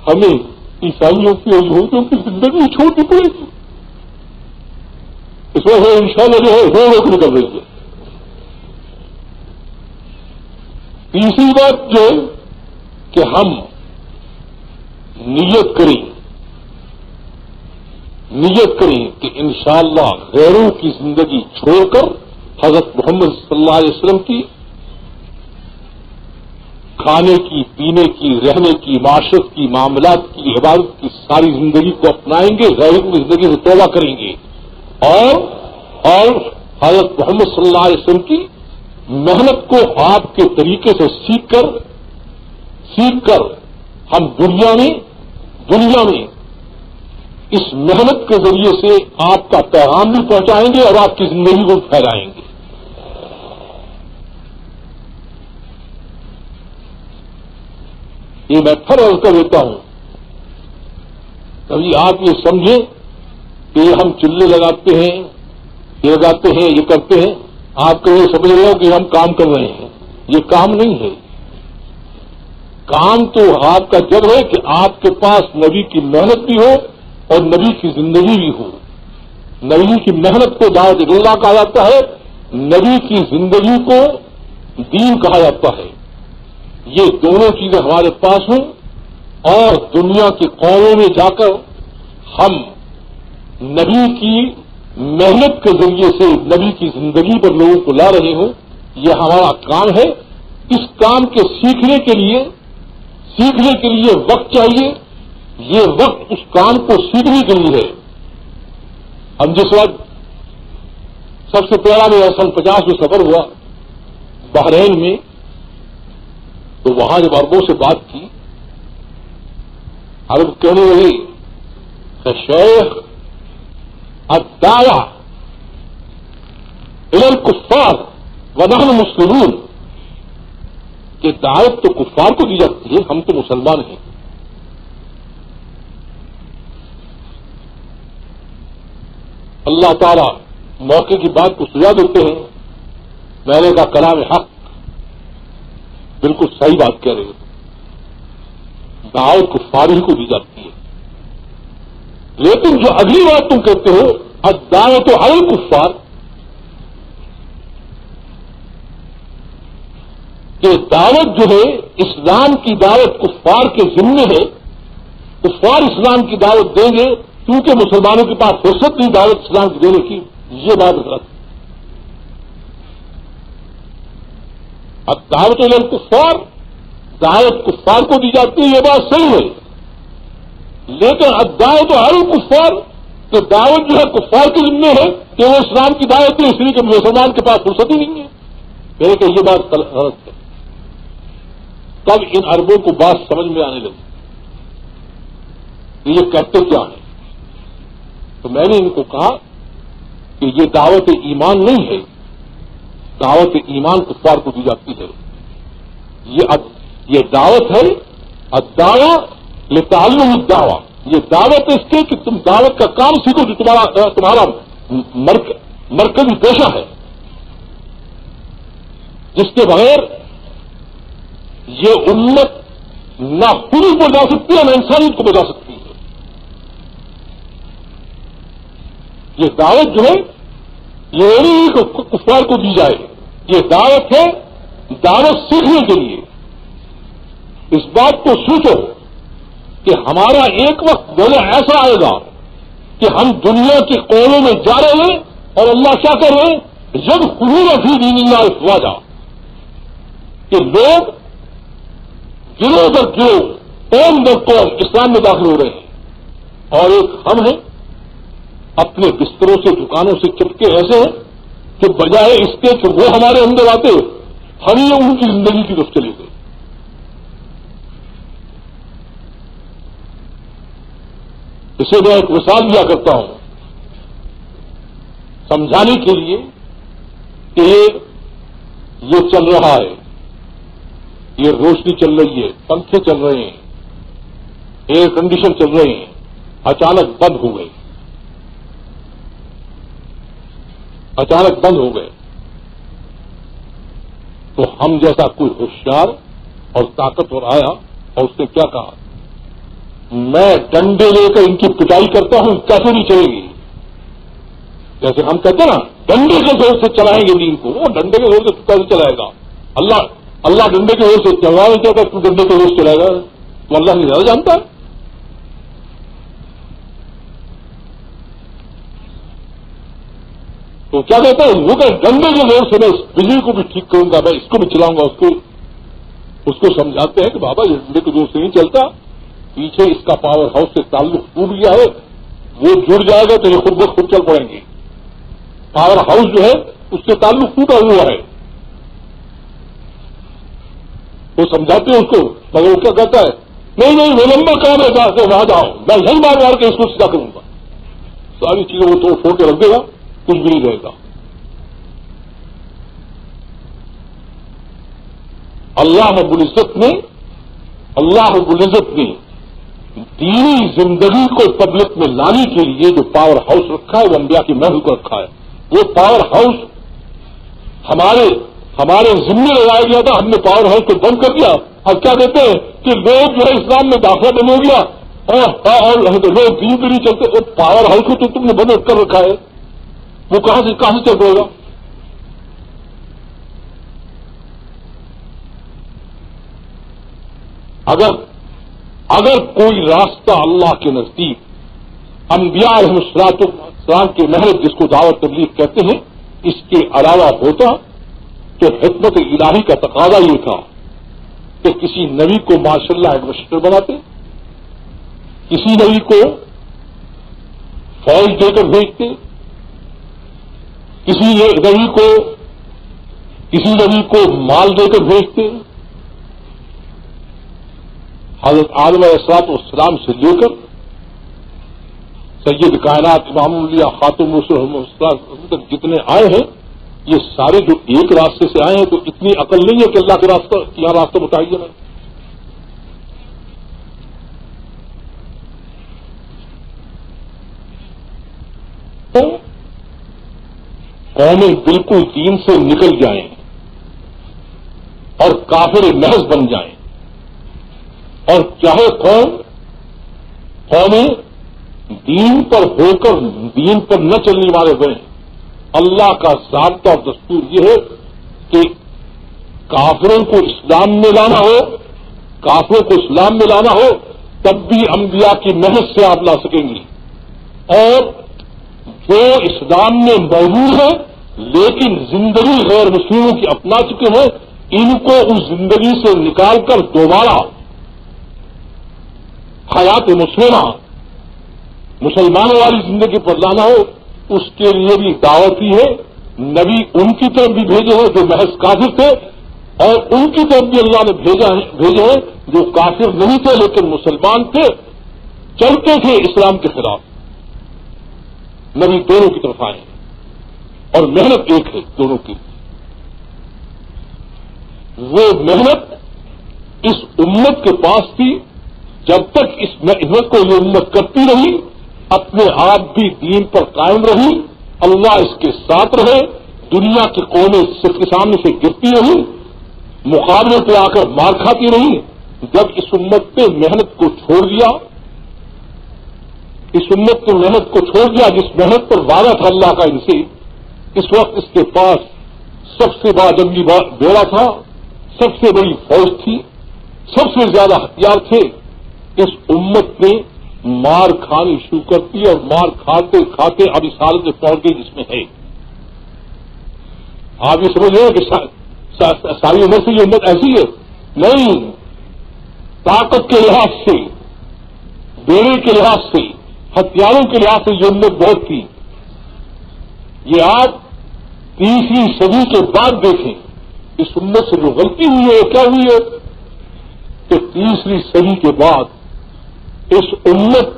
S1: ہمیں عیسائیوں کی اور یہودیوں کی زندگی چھوڑنی پڑے گی. اس وجہ سے انشاءاللہ جو ہے رو رو کے نکل رہی ہے. تیسری بات جو کہ ہم نیت کریں کہ انشاءاللہ غیروں کی زندگی چھوڑ کر حضرت محمد صلی اللہ علیہ وسلم کی کھانے کی، پینے کی، رہنے کی، معاشرت کی، معاملات کی، عبادت کی ساری زندگی کو اپنائیں گے، غیروں کی زندگی سے توبہ کریں گے اور حضرت محمد صلی اللہ علیہ وسلم کی محنت کو آپ کے طریقے سے سیکھ کر ہم دنیا میں اس محنت کے ذریعے سے آپ کا پیغام بھی پہنچائیں گے اور آپ کی زندگی کو پھیلائیں گے. یہ میں پھر عرض کر دیتا ہوں کبھی آپ یہ سمجھیں کہ ہم چلے لگاتے ہیں یہ کرتے ہیں آپ کو یہ سمجھ رہے ہو کہ ہم کام کر رہے ہیں، یہ کام نہیں ہے. کام تو آپ کا جب ہے کہ آپ کے پاس نبی کی محنت بھی ہو اور نبی کی زندگی بھی ہو. نبی کی محنت کو دعوت اللہ کہا جاتا ہے، نبی کی زندگی کو دین کہا جاتا ہے. یہ دونوں چیزیں ہمارے پاس ہوں اور دنیا کے قوموں میں جا کر ہم نبی کی محنت کے ذریعے سے نبی کی زندگی پر لوگوں کو لا رہے ہوں، یہ ہمارا کام ہے. اس کام کے سیکھنے کے لیے وقت چاہیے. یہ وقت اس کام کو سیکھنے کے لیے ہے. ہم جس وقت سب سے پہلا میرا 50 میں سفر ہوا بحرین میں، تو وہاں جب عربوں سے بات کی، عرب کہنے لگے کہ شیخ الدعوہ الی الکفار ونحن مسلمون، کہ دعوت تو کفار کو دی جاتی ہے، ہم تو مسلمان ہیں. اللہ تعالیٰ موقع کی بات کو سجا دیتے ہیں. میں نے کہا کلام حق، بالکل صحیح بات کہہ رہے ہو. دعوت کفار ہی کو دی جاتی ہے، لیکن جو اگلی بات تم کہتے ہو الدعوۃ علی الکفار، کہ دعوت جو ہے اسلام کی دعوت کفار کے ذمے ہے، کفار اسلام کی دعوت دیں گے کیونکہ مسلمانوں کے پاس فرصت نہیں دعوت اسلام کی دینے کی. یہ بات غلط. اب دعوت الی الکفار، دعوت کفار کو دی جاتی ہے، یہ بات صحیح ہے. لیکن اب دعوت علی الکفار، کہ دعوت جو ہے کفار کے ذمے ہے کہ وہ اسلام کی دعوت ہے، اس لیے کہ مسلمان کے پاس فرصت ہی نہیں ہے. میں نے کہا یہ بات غلط ہے. تب ان عربوں کو بات سمجھ میں آنے لگی کہ یہ کہتے کیا ہیں. تو میں نے ان کو کہا کہ یہ دعوت ایمان نہیں ہے، دعوت ایمان کفار کو دی جاتی ہے. یہ دعوت ہے الدعوہ لتعلم الدعوہ، یہ دعوت اس کے کہ تم دعوت کا کام سیکھو جو تمہارا مرکزی پیشہ ہے، جس کے بغیر یہ امت نہ خود کو بچا سکتی ہے نہ انسانیت کو بچا سکتی ہے. یہ دعوت جو ہے یہ نہیں کفار کو دی جائے، یہ دعوت ہے دعوت سیکھنے کے لیے. اس بات کو سوچو کہ ہمارا ایک وقت بولے ایسا آئے گا کہ ہم دنیا کے قوموں میں جا رہے ہیں اور اللہ کیا کر رہے ہیں جب خلون فی دین اللہ افواجا، کہ لوگ گروہ در گروہ قوم در قوم اسلام میں داخل ہو رہے ہیں. اور ایک ہم ہیں اپنے بستروں سے دکانوں سے چپکے ایسے ہیں کہ بجائے اس کے کہ وہ ہمارے اندر آتے ہم ہی ان کی زندگی کی طرف چلے گئے. اسے میں ایک مثال دیا کرتا ہوں سمجھانے کے لیے کہ یہ چل رہا ہے، یہ روشنی چل رہی ہے، پنکھے چل رہے ہیں، ایئر کنڈیشن چل رہے ہیں، اچانک بند ہو گئے، اچانک بند ہو گئے. تو ہم جیسا کوئی ہوشیار اور طاقتور آیا اور اس نے کیا کہا، میں ڈنڈے لے کر ان کی پٹائی کرتا ہوں، کیسے نہیں چلے گی. جیسے ہم کہتے ہیں نا ڈنڈے کے زور سے چلائیں گے دین کو، وہ ڈنڈے کے زور سے کیسے چلائے گا. اللہ ڈنڈے کے زور سے چلا نہیں چاہتا، تو ڈنڈے کے زور سے چلائے گا، تو اللہ نہیں زیادہ جانتا ہے. تو کیا کہتا ہے وہ کہ ڈنڈے کے زور سے میں اس بجلی کو بھی ٹھیک کروں گا، میں اس کو بھی چلاؤں گا. اس کو سمجھاتے ہیں کہ بابا یہ ڈنڈے کے زور سے نہیں چلتا، پیچھے اس کا پاور ہاؤس سے تعلق ٹوٹ گیا ہے، وہ جڑ جائے گا تو یہ خود بخود چل پڑیں گے. پاور ہاؤس جو ہے اس سے تعلق ٹوٹا ہوا ہے. وہ سمجھاتے ہیں اس کو، مگر وہ کیا کہتا ہے نہیں وہ لمبا کام ہے، وہاں جاؤ، میں یہی مار کے اس کو سیدھا کروں گا. ساری چیزیں وہ توڑ پھوڑ کے رکھ دے گا، کچھ بھی نہیں رہے گا. اللہ رب العزت نے دینی زندگی کو پبلک میں لانے کے لیے جو پاور ہاؤس رکھا ہے وہ انبیاء کی محل کو رکھا ہے. وہ پاور ہاؤس ہمارے ذمے لگایا گیا تھا، ہم نے پاور ہاؤس کو بند کر دیا. اب کیا کہتے ہیں کہ لوگ جو ہے اسلام میں داخلہ بند ہو گیا اور لوگ دین پہ نہیں چلتے. وہ پاور ہاؤس کو تو تم نے بند کر رکھا ہے، وہ کہاں سے چل پڑے گا؟ اگر کوئی راستہ اللہ کے نزدیک انبیاء علیہ السلام کے محض جس کو دعوت تبلیغ کہتے ہیں اس کے علاوہ ہوتا تو حکمت الہی کا تقاضا یہ تھا کہ کسی نبی کو ماشاء اللہ ایڈمنسٹریٹر بناتے، کسی نبی کو فوج دے کر بھیجتے، کسی نبی کو مال دے کر بھیجتے. حضرت آدم علیہ السلام سے لے کر سید کائنات امام الانبیاء خاتم الرسل تک جتنے آئے ہیں یہ سارے جو ایک راستے سے آئے ہیں تو اتنی عقل نہیں ہے کہ اللہ کے راستہ کیا راستہ متعین ہے. تو قومیں بالکل دین سے نکل جائیں اور کافر محض بن جائیں، اور چاہے قومیں دین پر ہو کر دین پر نہ چلنے والے بنے. اللہ کا ضابطہ اور دستور یہ ہے کہ کافروں کو اسلام میں لانا ہو تب بھی انبیاء کی محنت سے آپ لا سکیں گے، اور جو اسلام میں موجود ہے لیکن زندگی غیر مسلموں کی اپنا چکے ہیں ان کو اس زندگی سے نکال کر دوبارہ حیات مسلمہ مسلمانوں والی زندگی پر لانا ہو اس کے لیے بھی دعوت ہی ہے. نبی ان کی طرف بھی بھیجے ہیں جو محض کافر تھے، اور ان کی طرف بھی اللہ نے بھیجے ہیں جو کافر نہیں تھے لیکن مسلمان تھے، چلتے تھے اسلام کے خلاف. نبی دونوں کی طرف آئے اور محنت ایک ہے دونوں کی. وہ محنت اس امت کے پاس تھی. جب تک اس محنت کو یہ امت کرتی رہی اپنے آپ بھی دین پر قائم رہی، اللہ اس کے ساتھ رہے، دنیا کی قومیں اس کے سامنے سے گرتی رہی، مقابلے پہ آ کر مار کھاتی رہی. جب اس امت نے محنت کو چھوڑ دیا، جس محنت پر وعدہ تھا اللہ کا ان سے، اس وقت اس کے پاس سب سے بڑا جنگی بیڑا تھا، سب سے بڑی فوج تھی، سب سے زیادہ ہتھیار تھے. اس امت نے مار کھانی شروع کرتی اور مار کھاتے کھاتے اب اس حالت میں پہنچ گئی جس میں ہے. آپ یہ سمجھ رہے ہیں کہ ساری عمر سے یہ امت ایسی ہے؟ نہیں. طاقت کے لحاظ سے، بیڑے کے لحاظ سے، ہتھیاروں کے لحاظ سے یہ امت بہت تھی. یہ آپ 30ویں صدی کے بعد دیکھیں اس امت سے جو غلطی ہوئی ہے وہ کیا ہوئی ہے کہ 30ویں صدی کے بعد اس امت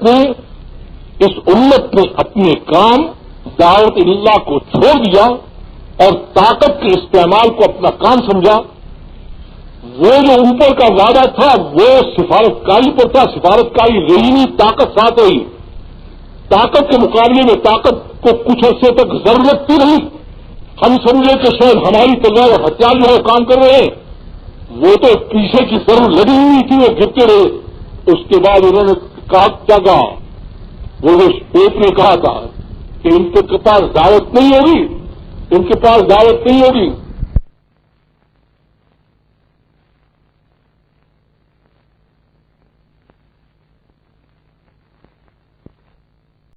S1: نے اپنے کام دعوت اللہ کو چھوڑ دیا اور طاقت کے استعمال کو اپنا کام سمجھا. وہ جو اوپر کا وعدہ تھا وہ سفارتکاری پر تھا، سفارتکاری رہی نہیں، طاقت ساتھ رہی. طاقت کے مقابلے میں طاقت کو کچھ عرصے تک ضرورت تھی نہیں. ہم سمجھے کہ شاید ہماری تلوار اور ہتھیار جو ہے کام کر رہے ہیں، وہ تو پیچھے کی ضرور لگی ہوئی تھی، وہ گرتے رہے. اس کے بعد انہوں نے کہا کیا کہا، وہ پوپ نے کہا تھا کہ ان کے پاس دعوت نہیں ہوگی،